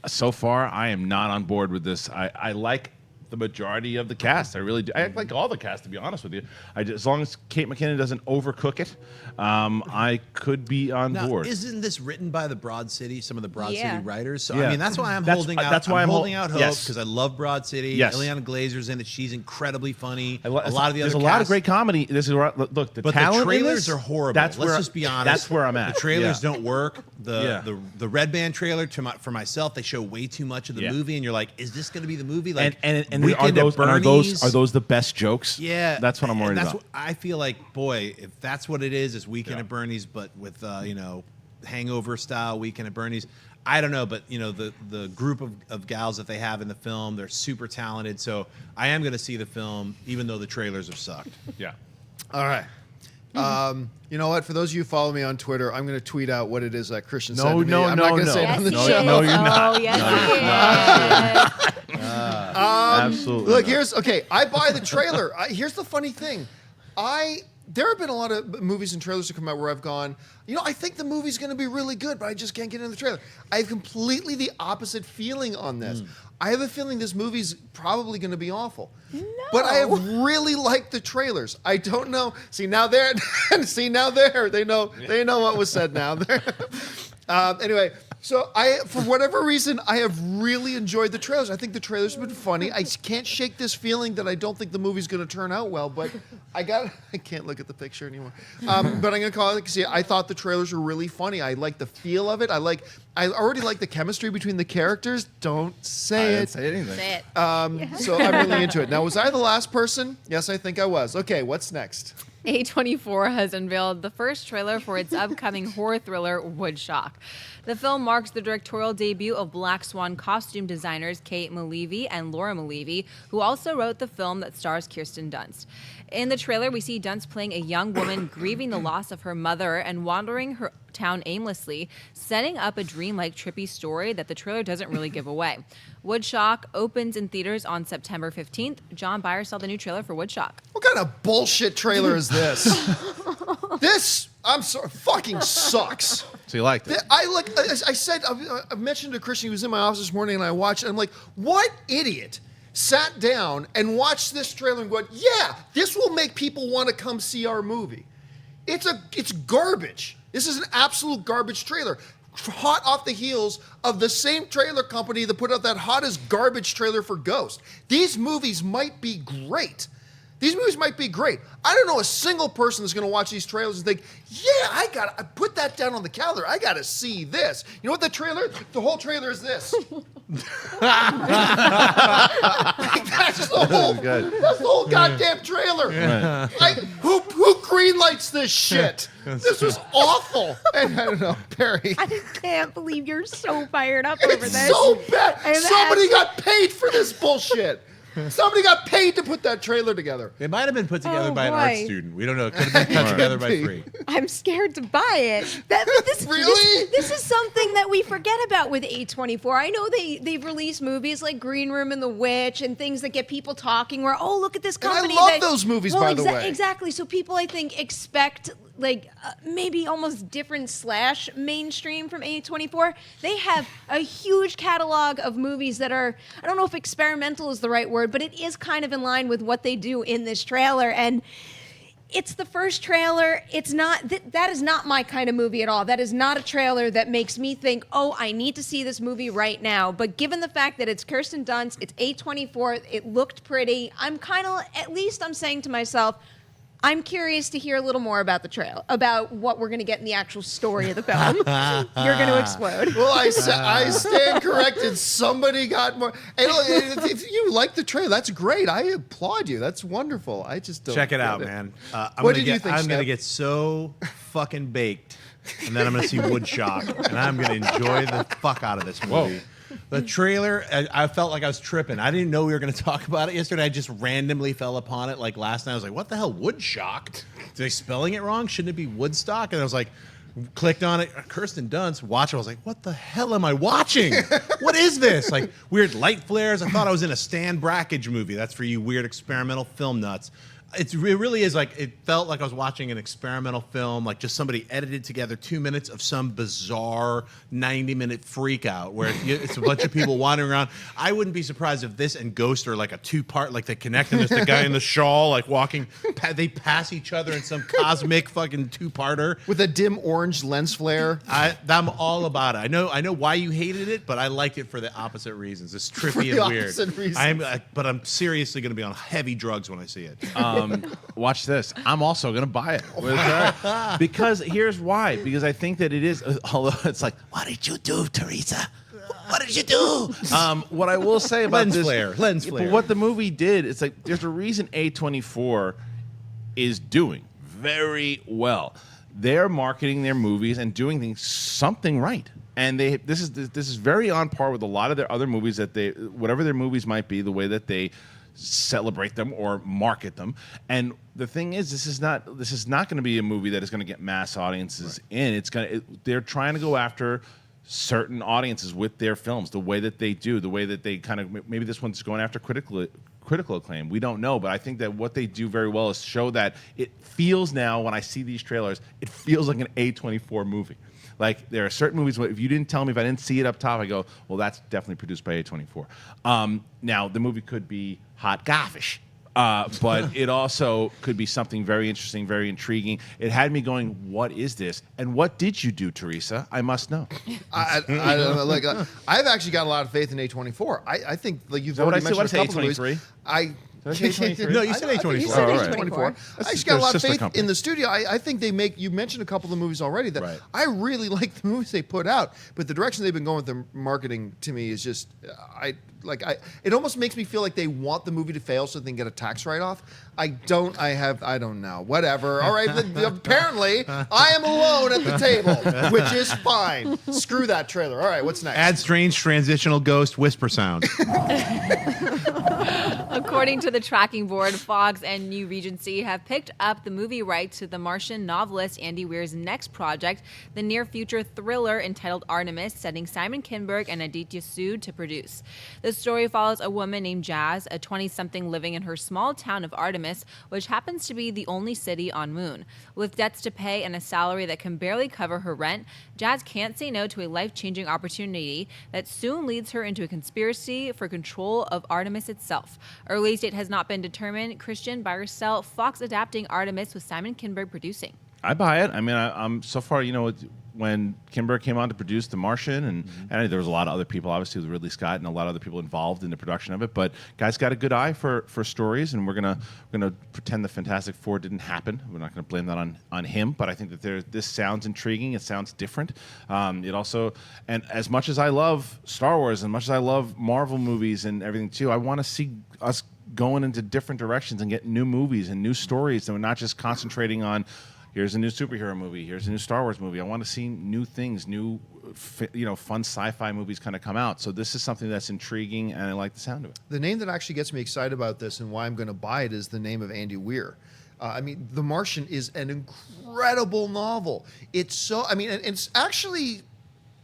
S5: so far I am not on board with this. I like the majority of the cast. I really do. I like all the cast, to be honest with you. As long as Kate McKinnon doesn't overcook it, I could be on
S3: Now,
S5: board.
S3: isn't this written by the Broad City, some of the Broad
S4: Yeah.
S3: City writers? So
S5: Yeah.
S3: I mean, that's why I'm
S5: That's-
S3: holding out.
S5: that's why
S3: I'm
S5: I'm
S3: holding out hope
S5: yes.
S3: because I love Broad City.
S5: Yes.
S3: Ileana Glazer's in it. She's incredibly funny.
S5: A
S3: a lot of the
S5: there's
S3: other
S5: a lot of
S3: cast-
S5: great comedy. This is where, look, the
S3: But
S5: talent
S3: the
S5: in
S3: trailers
S5: this,
S3: are horrible.
S5: Let's
S3: just be honest.
S5: That's where I'm at.
S3: The trailers
S5: Yeah.
S3: don't work.
S5: Yeah.
S3: The Red Band trailer for myself, they show way too much of the
S5: Yeah.
S3: movie, and you're like, is this going to be the movie? Like,
S5: And
S3: Weekend at
S5: are
S3: Bernie's?
S5: those the best jokes?
S3: Yeah,
S5: that's what I'm worried
S3: and that's
S5: about.
S3: What I feel like, boy, if that's what it is Weekend at Bernie's, but with Hangover style Weekend at Bernie's. I don't know, but the group of gals that they have in the film, they're super talented. So I am going to see the film, even though the trailers have sucked.
S5: Yeah.
S2: All right. You know what? For those of you who follow me on Twitter, I'm going to tweet out what it is that Christian said to me. I'm not going to say it on the
S5: No,
S2: show.
S5: no, you're not.
S1: Oh, yes, he is.
S5: Absolutely.
S2: Look,
S5: not.
S2: I buy the trailer. Here's the funny thing. There have been a lot of movies and trailers that come out where I've gone, I think the movie's going to be really good, but I just can't get in the trailer. I have completely the opposite feeling on this. I have a feeling this movie's probably going to be awful. No. But I have really liked the trailers. I don't know. See now there. They know what was said now. Anyway. So for whatever reason, I have really enjoyed the trailers. I think the trailers have been funny. I can't shake this feeling that I don't think the movie's going to turn out well, but I can't look at the picture anymore. But I'm going to call it. See, I thought the trailers were really funny. I like the feel of it. I already like the chemistry between the characters. Don't say
S5: I
S2: it.
S5: didn't say anything.
S1: Say it.
S2: So I'm really into it. Now, was I the last person? Yes, I think I was. Okay, what's next?
S1: A24 has unveiled the first trailer for its upcoming horror thriller, Woodshock. The film marks the directorial debut of Black Swan costume designers Kate Malevy and Laura Malevy, who also wrote the film that stars Kirsten Dunst. In the trailer, we see Dunst playing a young woman grieving the loss of her mother and wandering her town aimlessly, setting up a dreamlike, trippy story that the trailer doesn't really give away. Woodshock opens in theaters on September 15th. John Byer saw the new trailer for Woodshock.
S2: What kind of bullshit trailer is this? This, I'm sorry, fucking sucks.
S5: So you liked it?
S2: I mentioned to Christian, he was in my office this morning, and I watched it. I'm like, what idiot sat down and watched this trailer and went, yeah, this will make people want to come see our movie. It's garbage. This is an absolute garbage trailer. Hot off the heels of the same trailer company that put out that hottest garbage trailer for Ghost. These movies might be great. I don't know a single person that's going to watch these trailers and think, yeah, I put that down on the calendar. I got to see this. You know what the whole trailer is this. That's the whole goddamn trailer. Who greenlights this shit? This was awful. And I don't know, Perry.
S4: I can't believe you're so fired up over
S2: It's
S4: this.
S2: so bad.
S4: I'm
S2: Somebody got paid for this bullshit. Somebody got paid to put that trailer together.
S3: It might have been put together
S4: Oh,
S3: by an art
S4: boy.
S3: student. We don't know. It could have been put together by free.
S4: I'm scared to buy it.
S2: Really?
S4: This is something that we forget about with A24. I know they've released movies like Green Room and The Witch and things that get people talking where, oh, look at this
S2: And I
S4: company.
S2: love those movies, by the way.
S4: Exactly. So people, I think, expect maybe almost different / mainstream from A24. They have a huge catalog of movies that are, I don't know if experimental is the right word, but it is kind of in line with what they do in this trailer. And it's the first trailer. It's not that is not my kind of movie at all. That is not a trailer that makes me think, oh, I need to see this movie right now. But given the fact that it's Kirsten Dunst, it's A24, it looked pretty. I'm kind of, at least I'm saying to myself, I'm curious to hear a little more about the trail, about what we're going to get in the actual story of the film. You're going to explode.
S2: Well, I stand corrected. Somebody got more. And if you like the trailer, that's great. I applaud you. That's wonderful. I just don't
S3: Check it out,
S2: get
S3: man.
S2: What did you think,
S3: I'm going to
S2: Schnepp?
S3: get so fucking baked, and then I'm going to see Woodshock, and I'm going to enjoy the fuck out of this movie.
S5: Whoa.
S3: The trailer, I felt like I was tripping. I didn't know we were going to talk about it yesterday. I just randomly fell upon it like last night. I was like, what the hell, Woodshock? Did they spelling it wrong? Shouldn't it be Woodstock? And I was like, clicked on it. Kirsten Dunst, watch it. I was like, what the hell am I watching? What is this? Like weird light flares. I thought I was in a Stan Brakhage movie. That's for you weird experimental film nuts. It really is like, it felt like I was watching an experimental film, like just somebody edited together 2 minutes of some bizarre 90-minute freak out where it's a bunch of people wandering around. I wouldn't be surprised if this and Ghost are like a two-part, like they connect and there's the guy in the shawl, like walking, they pass each other in some cosmic fucking two-parter.
S2: With a dim orange lens flare.
S3: I'm all about it. I know why you hated it, but I liked it for the opposite reasons. It's trippy
S2: the
S3: and weird.
S2: opposite reasons.
S3: But I'm seriously going to be on heavy drugs when I see it.
S5: Watch this. I'm also going to buy it. Because here's why. Because I think that it is, although it's like, what did you do, Teresa? What did you do? What I will say about
S3: Lens
S5: this.
S3: flare.
S5: But what the movie did, it's like, there's a reason A24 is doing very well. They're marketing their movies and doing things something right. And this is very on par with a lot of their other movies that whatever their movies might be, the way that they celebrate them or market them. And the thing is, this is not going to be a movie that is going to get mass audiences in. They're trying to go after certain audiences with their films, the way that they do, the way that they kind of, maybe this one's going after critical acclaim. We don't know, but I think that what they do very well is show that it feels now, when I see these trailers, it feels like an A24 movie. Like, there are certain movies where if you didn't tell me, if I didn't see it up top, I go, well, that's definitely produced by A24. Now, the movie could be hot gaffish, but it also could be something very interesting, very intriguing. It had me going, what is this? And what did you do, Teresa? I must know.
S2: I don't know. Like, I've actually got a lot of faith in A24. I think, like you've already mentioned a couple of movies.
S5: A23?
S2: No,
S3: you said A24.
S4: He said
S5: Oh, all right.
S4: A24.
S2: I just got a lot of faith
S5: company.
S2: in the studio. I think they make. You mentioned a couple of the movies already that I really like the movies they put out, but the direction they've been going with the marketing to me is just it almost makes me feel like they want the movie to fail so they can get a tax write-off. I don't know. Whatever. All right. Apparently, I am alone at the table, which is fine. Screw that trailer. All right. What's next?
S3: Add strange transitional ghost whisper sound.
S1: According to the tracking board, Fox and New Regency have picked up the movie rights to the Martian novelist Andy Weir's next project, the near-future thriller entitled Artemis, setting Simon Kinberg and Aditya Sood to produce. The story follows a woman named Jazz, a 20-something living in her small town of Artemis, which happens to be the only city on Moon. With debts to pay and a salary that can barely cover her rent, Jazz can't say no to a life-changing opportunity that soon leads her into a conspiracy for control of Artemis itself. A release date has not been determined. Christian, buy or sell, Fox adapting Artemis with Simon Kinberg producing.
S5: I buy it. I mean, I'm so far, when Kinberg came on to produce The Martian, and there was a lot of other people, obviously, with Ridley Scott and a lot of other people involved in the production of it. But guy's got a good eye for stories, and we're gonna pretend the Fantastic Four didn't happen. We're not gonna blame that on him. But I think that this sounds intriguing. It sounds different. It also, and as much as I love Star Wars, and much as I love Marvel movies and everything too, I want to see us going into different directions and get new movies and new stories, and we're not just concentrating on, here's a new superhero movie, here's a new Star Wars movie. I want to see new things, new, fun sci-fi movies kind of come out. So this is something that's intriguing, and I like the sound of it.
S2: The name that actually gets me excited about this and why I'm going to buy it is the name of Andy Weir. The Martian is an incredible novel. It's it's actually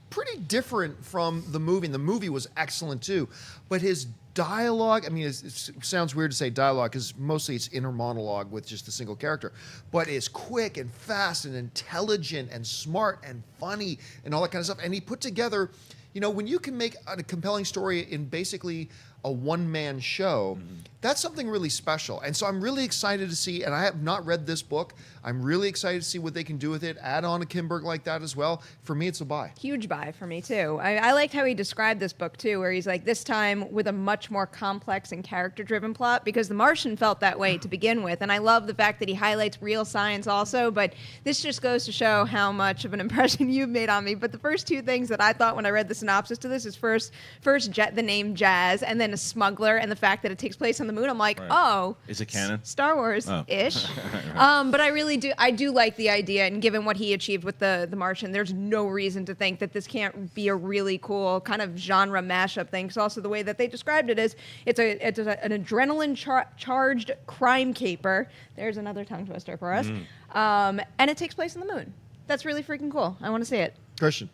S2: pretty different from the movie, and the movie was excellent too. But his dialogue, it sounds weird to say dialogue because mostly it's inner monologue with just a single character, but it's quick and fast and intelligent and smart and funny and all that kind of stuff. And he put together, when you can make a compelling story in basically a one-man show, that's something really special. And so I'm really excited to see, and I have not read this book, I'm really excited to see what they can do with it, add on a Kinberg like that as well. For me, it's a buy.
S4: Huge buy for me, too. I liked how he described this book, too, where he's like, this time with a much more complex and character-driven plot, because The Martian felt that way to begin with. And I love the fact that he highlights real science also, but this just goes to show how much of an impression you've made on me. But the first two things that I thought when I read the synopsis to this is first the name Jazz, and then a smuggler, and the fact that it takes place on the moon. I'm like, oh.
S5: Is it canon?
S4: Star Wars-ish. But I do like the idea, and given what he achieved with the Martian, there's no reason to think that this can't be a really cool kind of genre mashup thing. Because also the way that they described it is it's an adrenaline-charged crime caper. There's another tongue twister for us. And it takes place on the moon. That's really freaking cool. I want to see it.
S2: Kristian.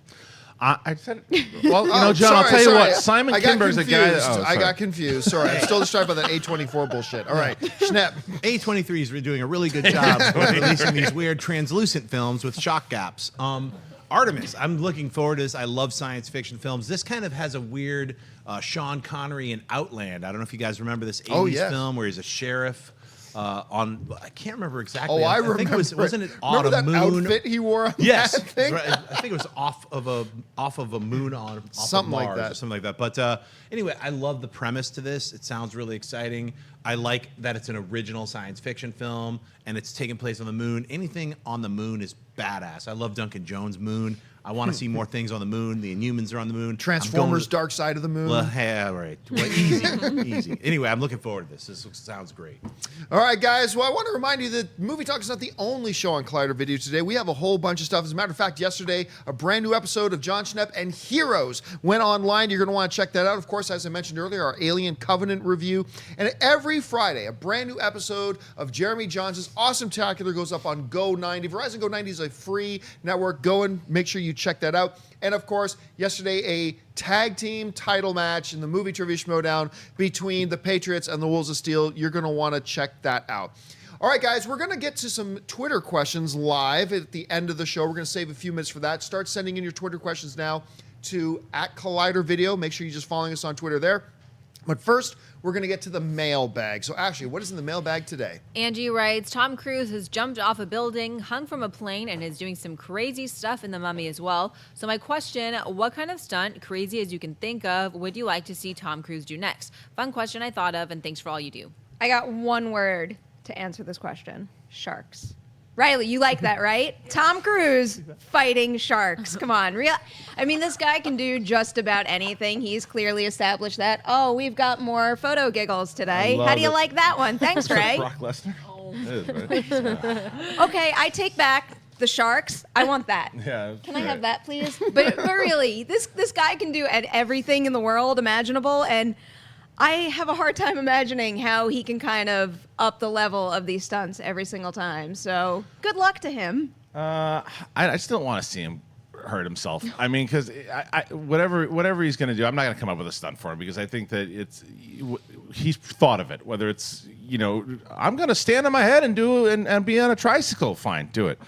S5: I said, well, John, I'll tell you what. Simon Kinberg's a guy.
S2: I got confused. Sorry, I'm still distracted by that A24 bullshit. All right, Schnepp.
S3: A23 is doing a really good job of releasing these weird translucent films with shock gaps. Artemis, I'm looking forward to this. I love science fiction films. This kind of has a weird Sean Connery in Outland. I don't know if you guys remember this 80s film where he's a sheriff. I can't remember exactly.
S2: Oh, I remember.
S3: I think wasn't it on
S2: remember
S3: a
S2: that
S3: moon?
S2: Outfit he wore on
S3: yes,
S2: that thing?
S3: right. I think it was off of a moon off
S2: something
S3: of Mars
S2: like that.
S3: or something like that. But anyway, I love the premise to this. It sounds really exciting. I like that it's an original science fiction film and it's taking place on the moon. Anything on the moon is badass. I love Duncan Jones' Moon. I want to see more things on the moon. The Inhumans are on the moon.
S2: Transformers: Dark Side of the Moon.
S3: Well, yeah, right. Well, easy. Anyway, I'm looking forward to this. This sounds great.
S2: All right, guys. Well, I want to remind you that Movie Talk is not the only show on Collider Video today. We have a whole bunch of stuff. As a matter of fact, yesterday, a brand new episode of Jon Schnepp and Heroes went online. You're going to want to check that out. Of course, as I mentioned earlier, our Alien Covenant review. And every Friday, a brand new episode of Jeremy Johns' Awesome Tacular goes up on Go90. Verizon Go90 is a free network. Go and make sure you check that out. And of course, yesterday, a tag team title match in the Movie Trivia Schmodown between the Patriots and the Wolves of Steel. You're going to want to check that out. All right, guys, we're going to get to some Twitter questions live at the end of the show. We're going to save a few minutes for that. Start sending in your Twitter questions now to @ColliderVideo. Make sure you're just following us on Twitter there. But first, we're going to get to the mailbag. So, Ashley, what is in the mailbag today?
S1: Angie writes, Tom Cruise has jumped off a building, hung from a plane, and is doing some crazy stuff in The Mummy as well. So my question, what kind of stunt, crazy as you can think of, would you like to see Tom Cruise do next? Fun question I thought of, and thanks for all you do.
S4: I got one word to answer this question. Sharks. Riley, you like that, right? Tom Cruise fighting sharks. Come on. This guy can do just about anything. He's clearly established that. Oh, we've got more photo giggles today. How do you like that one? Thanks, Ray.
S5: Brock Lesnar.
S4: Okay, I take back the sharks. I want that.
S5: Yeah.
S4: Can I have that, please? But really, this guy can do everything in the world imaginable, and I have a hard time imagining how he can kind of up the level of these stunts every single time. So good luck to him.
S5: I still don't want to see him hurt himself. I mean, because whatever he's going to do, I'm not going to come up with a stunt for him because I think that he's thought of it. Whether it's I'm going to stand on my head and and be on a tricycle. Fine, do it.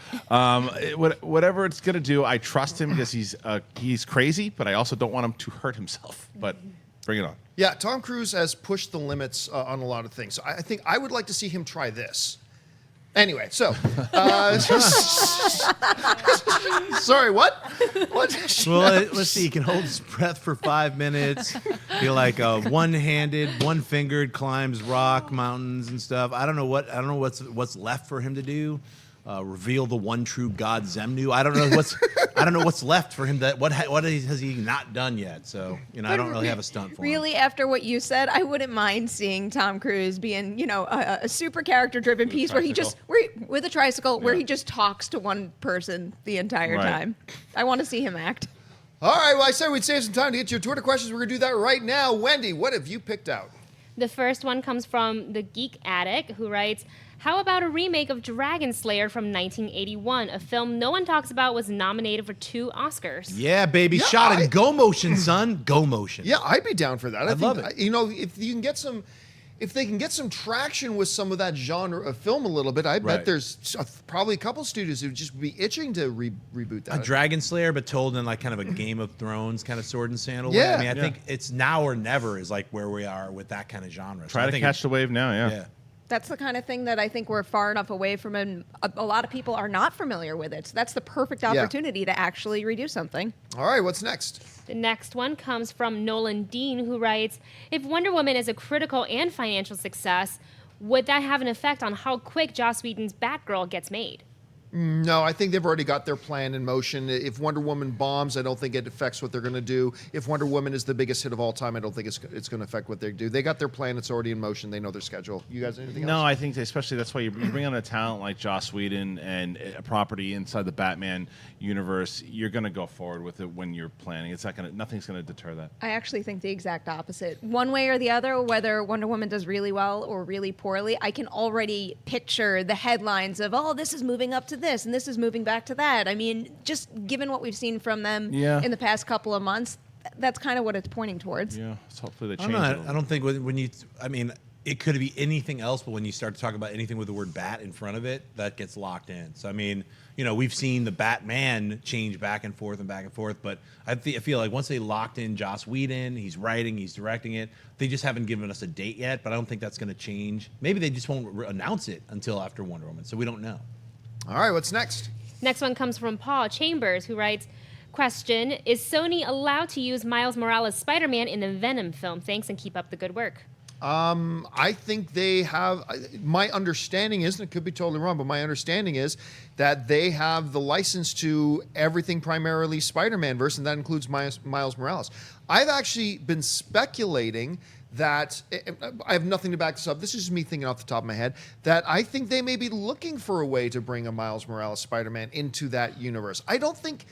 S5: Whatever it's going to do, I trust him because he's crazy, but I also don't want him to hurt himself. But bring it on.
S2: Yeah, Tom Cruise has pushed the limits on a lot of things. So I think I would like to see him try this. Anyway, so sorry, what?
S3: Well, let's see. He can hold his breath for 5 minutes. He one-handed, one-fingered climbs rock mountains and stuff. I don't know what's left for him to do. Reveal the one true God Zemnu. I don't know what's left for him. What has he not done yet? So I don't really have a stunt for him.
S4: Really, after what you said, I wouldn't mind seeing Tom Cruise being a super character driven piece where he just with a tricycle where he just talks to one person the entire time. I want to see him act.
S2: All right. Well, I said we'd save some time to get to your Twitter questions. We're gonna do that right now. Wendy, what have you picked out?
S6: The first one comes from the Geek Addict, who writes, how about a remake of Dragon Slayer from 1981, a film no one talks about was nominated for 2 Oscars?
S3: Yeah, baby. Shot in go motion, son. Go motion.
S2: Yeah, I'd be down for that.
S3: I love it.
S2: If you can get some... if they can get some traction with some of that genre of film a little bit, I bet there's probably a couple studios who would just be itching to reboot that.
S3: A Dragon Slayer, but told in like kind of a Game of Thrones kind of sword and sandal way. I mean, I think it's now or never is like where we are with that kind of genre.
S5: Try to catch the wave now, yeah.
S4: That's the kind of thing that I think we're far enough away from, and a lot of people are not familiar with it. So that's the perfect opportunity to actually redo something.
S2: All right, what's next?
S6: The next one comes from Nolan Dean, who writes, if Wonder Woman is a critical and financial success, would that have an effect on how quick Joss Whedon's Batgirl gets made?
S2: No, I think they've already got their plan in motion. If Wonder Woman bombs, I don't think it affects what they're going to do. If Wonder Woman is the biggest hit of all time, I don't think it's going to affect what they do. They got their plan. It's already in motion. They know their schedule. You guys, anything else?
S5: No, I think especially that's why you bring on a talent like Joss Whedon and a property inside the Batman universe, you're going to go forward with it when you're planning. It's not going to, nothing's going to deter that.
S4: I actually think the exact opposite. One way or the other, whether Wonder Woman does really well or really poorly, I can already picture the headlines of, oh, this is moving up to this and this is moving back to that. I mean, just given what we've seen from them in the past couple of months, that's kind of what it's pointing towards.
S5: Yeah, so hopefully they change it.
S3: I don't think when you, I mean, it could be anything else, but when you start to talk about anything with the word bat in front of it, that gets locked in. So, I mean, you know, we've seen the Batman change back and forth, but I feel like once they locked in Joss Whedon, he's writing, he's directing it, they just haven't given us a date yet, but I don't think that's going to change. Maybe they just won't announce it until after Wonder Woman, so we don't know.
S2: All right, what's next?
S6: Next one comes from Paul Chambers, who writes, question, is Sony allowed to use Miles Morales' Spider-Man in the Venom film? Thanks and keep up the good work.
S2: I think they have, my understanding is, and it could be totally wrong, but my understanding is that they have the license to everything primarily Spider-Man verse, and that includes Miles Morales. I've actually been speculating that, I have nothing to back this up, this is just me thinking off the top of my head, that I think they may be looking for a way to bring a Miles Morales Spider-Man into that universe. I don't think,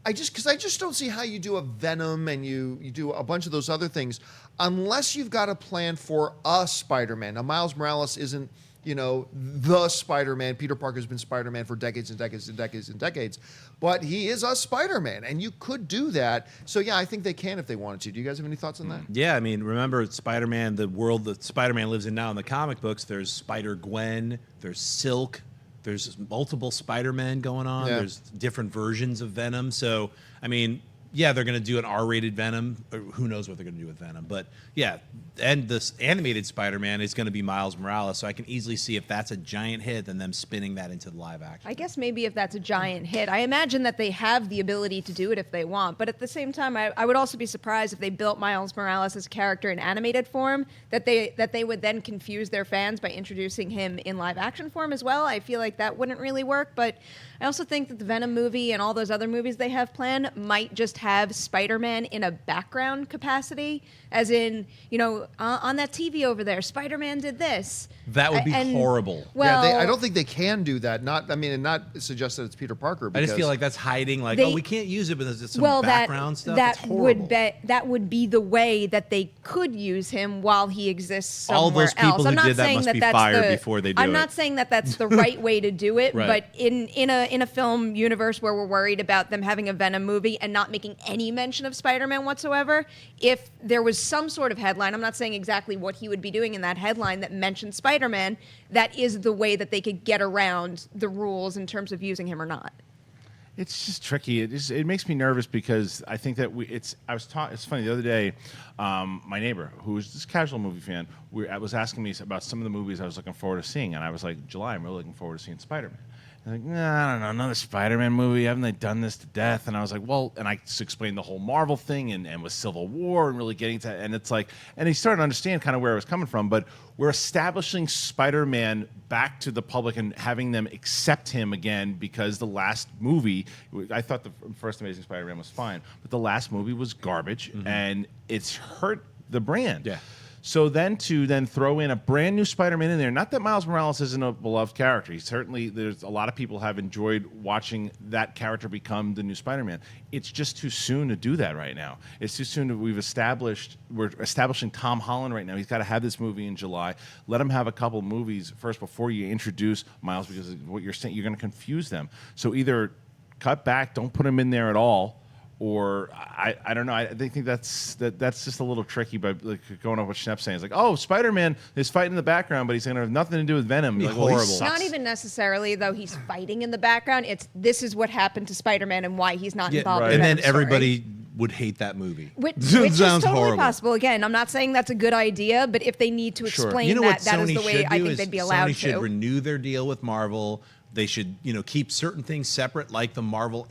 S2: I just don't see how you do a Venom and you do a bunch of those other things unless you've got a plan for a Spider-Man. Now, Miles Morales isn't, you know, the Spider-Man. Peter Parker's been Spider-Man for decades and decades and decades and decades, but he is a Spider-Man, and you could do that. So, yeah, I think they can if they wanted to. Do you guys have any thoughts on that?
S3: Yeah, I mean, remember Spider-Man, the world that Spider-Man lives in now in the comic books, there's Spider-Gwen, there's Silk, there's multiple Spider-Men going on. Yeah. There's different versions of Venom. So, I mean, yeah, they're going to do an R-rated Venom. Or who knows what they're going to do with Venom. But, yeah, and this animated Spider-Man is going to be Miles Morales. So I can easily see if that's a giant hit, then them spinning that into the live action.
S4: I guess maybe if that's a giant hit. I imagine that they have the ability to do it if they want. But at the same time, I would also be surprised if they built Miles Morales as a character in animated form, that they would then confuse their fans by introducing him in live action form as well. I feel like that wouldn't really work. But I also think that the Venom movie and all those other movies they have planned might just have Spider-Man in a background capacity, as in, you know, on that TV over there, Spider-Man did this.
S3: That would be horrible.
S2: Well, yeah, I don't think they can do that. Not suggest that it's Peter Parker.
S3: I just feel like that's hiding. Like, we can't use it, but there's some background stuff.
S4: That would be the way that they could use him while he exists somewhere
S3: all those people
S4: else.
S3: who did that must be fired before they do it.
S4: I'm not saying that that's the right way to do it,
S3: right.
S4: But in a film universe where we're worried about them having a Venom movie and not making any mention of Spider-Man whatsoever, if there was some sort of headline, I'm not saying exactly what he would be doing in that headline that mentioned Spider-Man, that is the way that they could get around the rules in terms of using him or not.
S5: It's just tricky. It makes me nervous because I think that it's funny the other day, my neighbor, who is this casual movie fan, was asking me about some of the movies I was looking forward to seeing, and I was like, July, I'm really looking forward to seeing Spider-Man. Like, nah, I don't know, another Spider-Man movie. Haven't they done this to death? And I was like, well, and I just explained the whole Marvel thing and with Civil War and really getting to, and it's like, and he started to understand kind of where I was coming from. But we're establishing Spider-Man back to the public and having them accept him again because the last movie, I thought the first Amazing Spider-Man was fine, but the last movie was garbage, and it's hurt the brand.
S3: Yeah.
S5: So then to throw in a brand new Spider-Man in there, not that Miles Morales isn't a beloved character. He certainly, there's a lot of people have enjoyed watching that character become the new Spider-Man. It's just too soon to do that right now. It's too soon that we're establishing Tom Holland right now. He's got to have this movie in July. Let him have a couple movies first before you introduce Miles, because what you're saying, you're going to confuse them. So either cut back, don't put him in there at all, or I don't know. I think that's just a little tricky. By like, going off what Schnepp's saying, it's like, oh, Spider-Man is fighting in the background, but he's going to have nothing to do with Venom. Like, well,
S3: horrible.
S4: Not even necessarily, though. He's fighting in the background. This is what happened to Spider-Man and why he's not involved.
S5: right.
S4: In
S3: And then
S4: Venom's story.
S3: everybody would hate that movie.
S4: Which
S3: Sounds
S4: is totally
S3: horrible.
S4: possible. Again, I'm not saying that's a good idea, but if they need to explain
S3: You know what
S4: that is
S3: Sony
S4: the way
S3: should
S4: I
S3: do
S4: think
S3: is
S4: they'd be allowed
S3: Sony should
S4: to.
S3: renew their deal with Marvel. They should, keep certain things separate, like the Marvel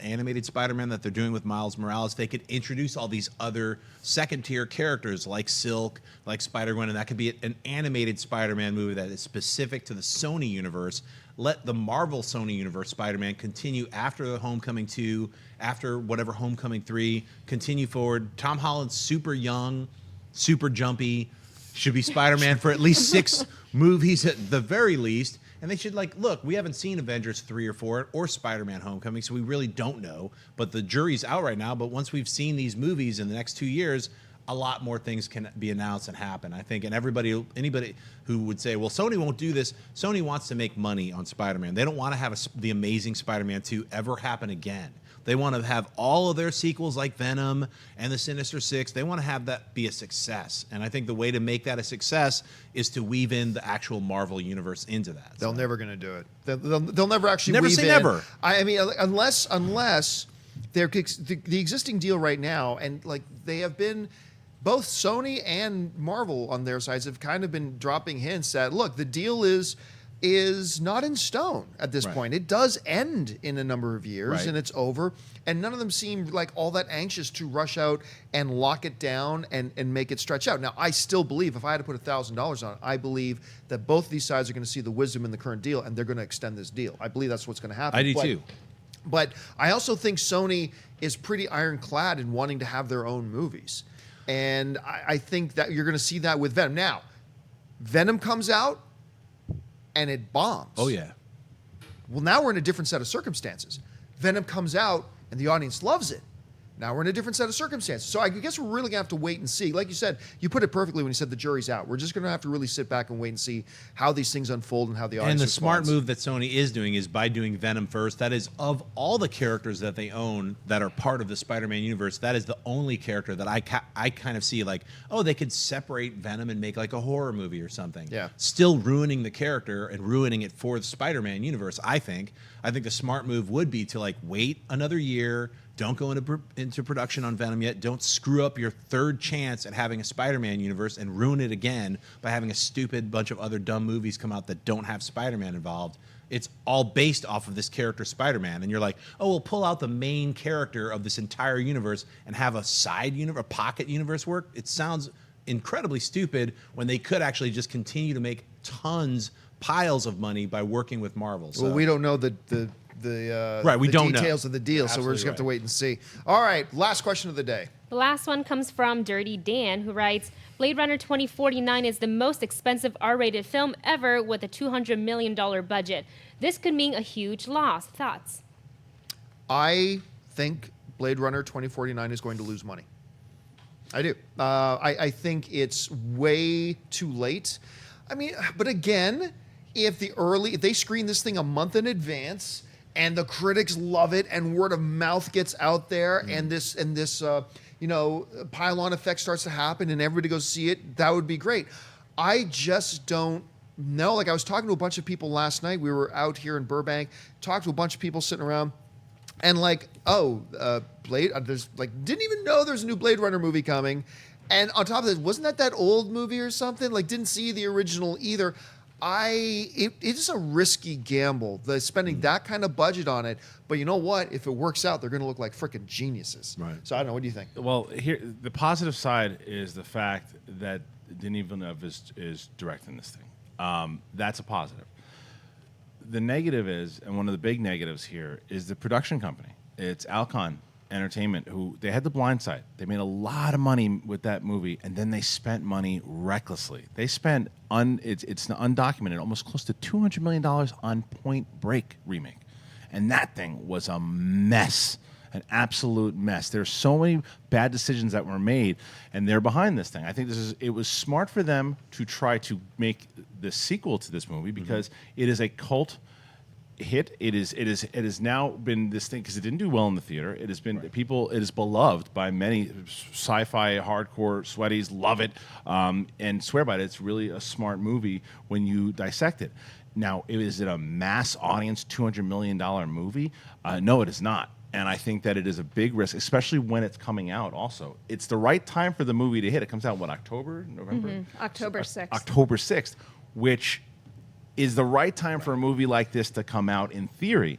S3: animated Spider-Man that they're doing with Miles Morales. They could introduce all these other second-tier characters like Silk, like Spider-Gwen, and that could be an animated Spider-Man movie that is specific to the Sony universe. Let the Marvel Sony universe Spider-Man continue after the Homecoming 2, after whatever Homecoming 3, continue forward. Tom Holland's super young, super jumpy, should be Spider-Man for at least 6 movies at the very least. And they should look, we haven't seen Avengers 3 or 4 or Spider-Man Homecoming, so we really don't know. But the jury's out right now. But once we've seen these movies in the next 2 years, a lot more things can be announced and happen, I think. And anybody who would say, well, Sony won't do this, Sony wants to make money on Spider-Man. They don't want to have the Amazing Spider-Man 2 ever happen again. They want to have all of their sequels like Venom and the Sinister Six. They want to have that be a success. And I think the way to make that a success is to weave in the actual Marvel universe into that.
S2: They're never going to do it. They'll never actually
S3: Never
S2: weave
S3: say
S2: in.
S3: never.
S2: I mean, unless the existing deal right now, and they have been, both Sony and Marvel on their sides have kind of been dropping hints that, look, the deal is not in stone at this point. It does end in a number of years, and it's over. And none of them seem like all that anxious to rush out and lock it down and make it stretch out. Now, I still believe, if I had to put $1,000 on it, I believe that both of these sides are going to see the wisdom in the current deal, and they're going to extend this deal. I believe that's what's going to happen.
S3: I do too.
S2: But I also think Sony is pretty ironclad in wanting to have their own movies. And I think that you're going to see that with Venom. Now, Venom comes out, and it bombs.
S3: Oh, yeah.
S2: Well, now we're in a different set of circumstances. Venom comes out, and the audience loves it. Now we're in a different set of circumstances. So I guess we're really going to have to wait and see. Like you said, you put it perfectly when you said the jury's out. We're just going to have to really sit back and wait and see how these things unfold and how the audience
S3: And the smart
S2: responds.
S3: move that Sony is doing is by doing Venom first. That is, of all the characters that they own that are part of the Spider-Man universe, that is the only character that I kind of see they could separate Venom and make a horror movie or something.
S2: Yeah.
S3: Still ruining the character and ruining it for the Spider-Man universe, I think. I think the smart move would be to wait another year. Don't go into production on Venom yet. Don't screw up your third chance at having a Spider-Man universe and ruin it again by having a stupid bunch of other dumb movies come out that don't have Spider-Man involved. It's all based off of this character Spider-Man. And you're like, oh, we'll pull out the main character of this entire universe and have a side universe, a pocket universe work. It sounds incredibly stupid when they could actually just continue to make piles of money by working with Marvel. So.
S2: Well, we don't know the
S3: we don't know.
S2: details of the deal, so we're just going to have to wait and see. All right, last question of the day.
S6: The last one comes from Dirty Dan, who writes, Blade Runner 2049 is the most expensive R-rated film ever with a $200 million budget. This could mean a huge loss. Thoughts?
S2: I think Blade Runner 2049 is going to lose money. I do. I think it's way too late. I mean, but again, if they screen this thing a month in advance and the critics love it and word of mouth gets out there and this pile-on effect starts to happen and everybody goes see it, that would be great. I just don't know. I was talking to a bunch of people last night. We were out here in Burbank, talked to a bunch of people sitting around, and Blade. There's didn't even know there's a new Blade Runner movie coming, and on top of this, wasn't that old movie or something? Didn't see the original either. It is a risky gamble. They're spending that kind of budget on it, but you know what? If it works out, they're going to look like freaking geniuses.
S3: Right.
S2: So I don't know. What do you think?
S5: Well, here the positive side is the fact that Denis Villeneuve is directing this thing. That's a positive. The negative is, and one of the big negatives here, is the production company. It's Alcon Entertainment, who they had The Blind Side. They made a lot of money with that movie, and then they spent money recklessly. They spent it's undocumented, almost close to $200 million on Point Break remake, and that thing was a mess, an absolute mess. There's so many bad decisions that were made, and they're behind this thing. I think it was smart for them to try to make the sequel to this movie because it is a cult hit, it has now been this thing because it didn't do well in the theater. It has been people. It is beloved by many sci-fi hardcore sweaties. Love it and swear by it. It's really a smart movie when you dissect it. Now, is it a mass audience $200 million movie? No, it is not. And I think that it is a big risk, especially when it's coming out also. It's the right time for the movie to hit. It comes out, what, October, November?
S4: October 6th.
S5: October 6th, which is the right time for a movie like this to come out in theory.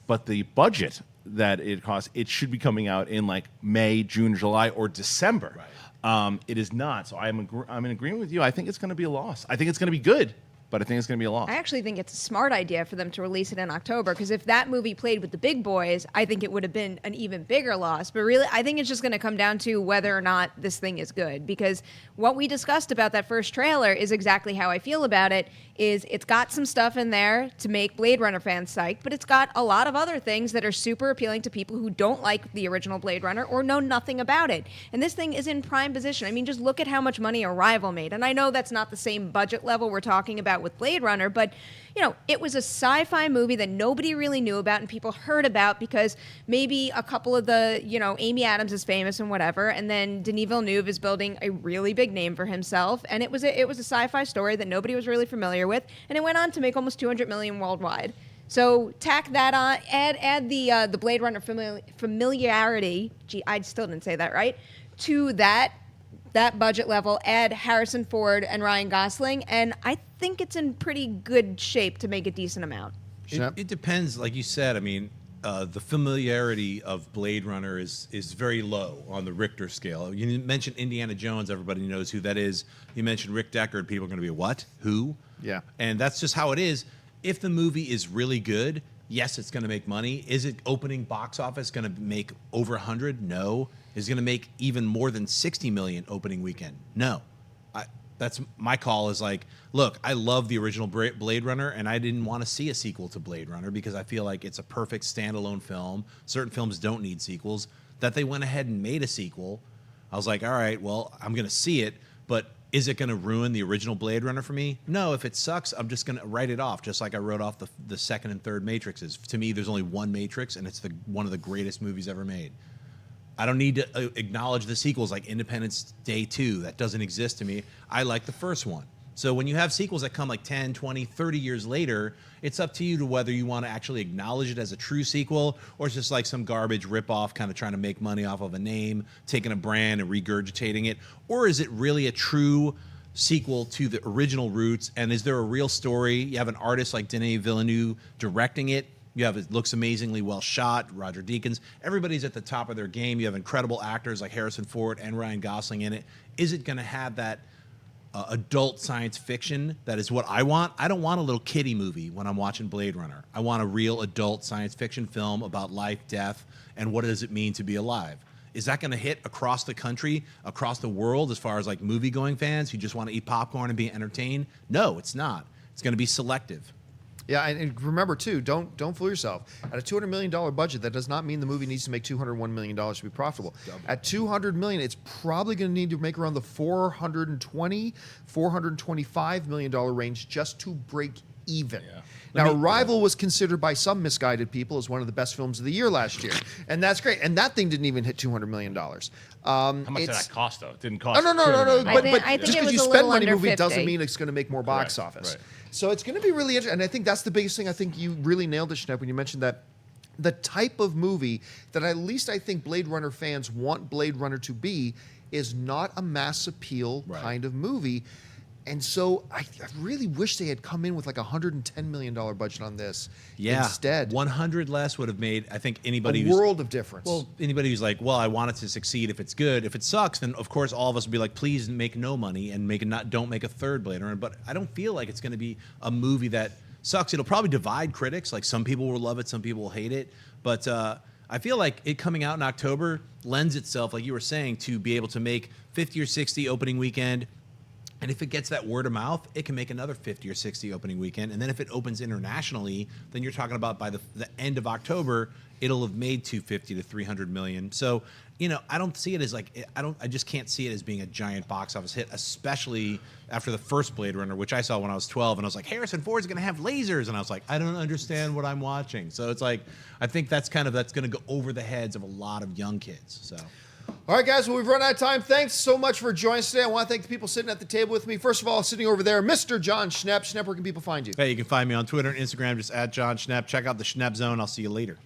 S5: But the budget that it costs, it should be coming out in like May, June, July, or December. Right. It is not. So I'm in agreement with you. I think it's going to be a loss. I think it's going to be good, but I think it's going to be a loss.
S4: I actually think it's a smart idea for them to release it in October, because if that movie played with the big boys, I think it would have been an even bigger loss. But really, I think it's just going to come down to whether or not this thing is good, because what we discussed about that first trailer is exactly how I feel about it. Is it's got some stuff in there to make Blade Runner fans psyched, but it's got a lot of other things that are super appealing to people who don't like the original Blade Runner or know nothing about it. And this thing is in prime position. I mean, just look at how much money Arrival made. And I know that's not the same budget level we're talking about with Blade Runner, but you know, it was a sci-fi movie that nobody really knew about and people heard about because maybe a couple of the, you know, Amy Adams is famous and whatever, and then Denis Villeneuve is building a really big name for himself, and it was a sci-fi story that nobody was really familiar with, and it went on to make almost $200 million worldwide. So tack that on, add the Blade Runner familiarity. Gee, I still didn't say that right. To that budget level, add Harrison Ford and Ryan Gosling, and I think it's in pretty good shape to make a decent amount.
S3: It depends, like you said. I mean, the familiarity of Blade Runner is very low on the Richter scale. You mentioned Indiana Jones, everybody knows who that is. You mentioned Rick Deckard, people are going to be, what? Who?
S2: Yeah.
S3: And that's just how it is. If the movie is really good, yes, it's going to make money. Is it opening box office going to make over 100? No. Is it going to make even more than 60 million opening weekend? No. That's my call is like, look, I love the original Blade Runner, and I didn't want to see a sequel to Blade Runner because I feel like it's a perfect standalone film. Certain films don't need sequels. That they went ahead and made a sequel, I was like, all right, well, I'm going to see it, but is it going to ruin the original Blade Runner for me? No, if it sucks, I'm just going to write it off, just like I wrote off the second and third Matrixes. To me, there's only one Matrix, and it's one of the greatest movies ever made. I don't need to acknowledge the sequels like Independence Day 2. That doesn't exist to me. I like the first one. So when you have sequels that come like 10, 20, 30 years later, it's up to you to whether you want to actually acknowledge it as a true sequel or it's just like some garbage ripoff kind of trying to make money off of a name, taking a brand and regurgitating it. Or is it really a true sequel to the original roots? And is there a real story? You have an artist like Denis Villeneuve directing it. You have it looks amazingly well shot. Roger Deakins. Everybody's at the top of their game. You have incredible actors like Harrison Ford and Ryan Gosling in it. Is it going to have that adult science fiction that is what I want? I don't want a little kiddie movie when I'm watching Blade Runner. I want a real adult science fiction film about life, death, and what does it mean to be alive. Is that going to hit across the country, across the world, as far as like movie-going fans who just want to eat popcorn and be entertained? No, it's not. It's going to be selective.
S2: Yeah, and remember too, don't fool yourself. At a $200 million budget, that does not mean the movie needs to make $201 million to be profitable. At $200 million, it's probably going to need to make around the $425 million range just to break even. Yeah. Now, Arrival was considered by some misguided people as one of the best films of the year last year, and that's great. And that thing didn't even hit $200 million.
S5: How much did that cost, though? It didn't cost.
S2: No. But just because you spend money on a movie doesn't mean it's going to make more box office.
S5: Right.
S2: So it's going to be really interesting. And I think that's the biggest thing. I think you really nailed it, Schnepp, when you mentioned that the type of movie that at least I think Blade Runner fans want Blade Runner to be is not a mass appeal kind of movie. And so I really wish they had come in with like a $110 million budget on this instead.
S3: 100 less would have made, I think, anybody
S2: a world of difference.
S3: Well, anybody who's like, well, I want it to succeed if it's good. If it sucks, then of course all of us would be like, please make no money and don't make a third Blade Runner. But I don't feel like it's going to be a movie that sucks. It'll probably divide critics. Like some people will love it, some people will hate it. But I feel like it coming out in October lends itself, like you were saying, to be able to make 50 or 60 opening weekend. And if it gets that word of mouth, it can make another 50 or 60 opening weekend. And then if it opens internationally, then you're talking about by the end of October, it'll have made 250 to 300 million. So, you know, I don't see it as like, I just can't see it as being a giant box office hit, especially after the first Blade Runner, which I saw when I was 12, and I was like, Harrison Ford's going to have lasers, and I was like, I don't understand what I'm watching. So it's like, I think that's going to go over the heads of a lot of young kids. So.
S2: All right, guys, well, we've run out of time. Thanks so much for joining us today. I want to thank the people sitting at the table with me. First of all, sitting over there, Mr. Jon Schnepp. Schnepp, where can people find you?
S3: Hey, you can find me on Twitter and Instagram, just at Jon Schnepp. Check out the Schnepp Zone. I'll see you later.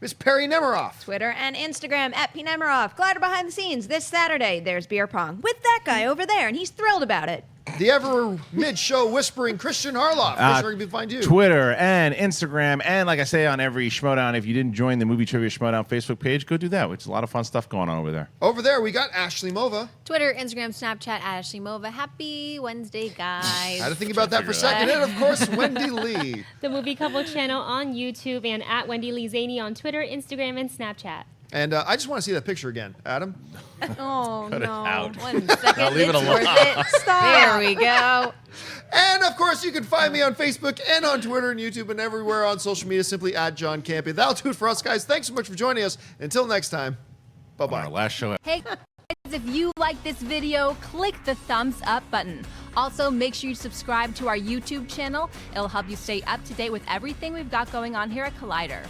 S2: Miss Perri Nemiroff.
S4: Twitter and Instagram at P. Nemiroff. Glider behind the scenes this Saturday. There's beer pong with that guy over there, and he's thrilled about it.
S2: The ever mid-show whispering Kristian Harloff. Chris, where can people find you?
S5: Twitter and Instagram, and like I say on every Schmodown, if you didn't join the Movie Trivia Schmodown Facebook page, go do that. It's a lot of fun stuff going on over there.
S2: Over there, we got Ashley Mova.
S1: Twitter, Instagram, Snapchat, at Ashley Mova. Happy Wednesday, guys.
S2: I had to think about that for a second. And, of course, Wendy Lee.
S6: The Movie Couple channel on YouTube and at Wendy Lee Zaney on Twitter, Instagram, and Snapchat.
S2: And I just want to see that picture again. Adam?
S4: Oh,
S5: Cut it
S4: no.
S5: out.
S1: 1 second.
S5: I'll leave it
S1: it's
S5: alone.
S1: worth it.
S4: Stop.
S1: There we go.
S2: And, of course, you can find me on Facebook and on Twitter and YouTube and everywhere on social media, simply at Jon Campea. That'll do it for us, guys. Thanks so much for joining us. Until next time, bye-bye.
S5: Our last show.
S1: Hey guys, if you like this video, click the thumbs up button. Also, make sure you subscribe to our YouTube channel. It'll help you stay up to date with everything we've got going on here at Collider.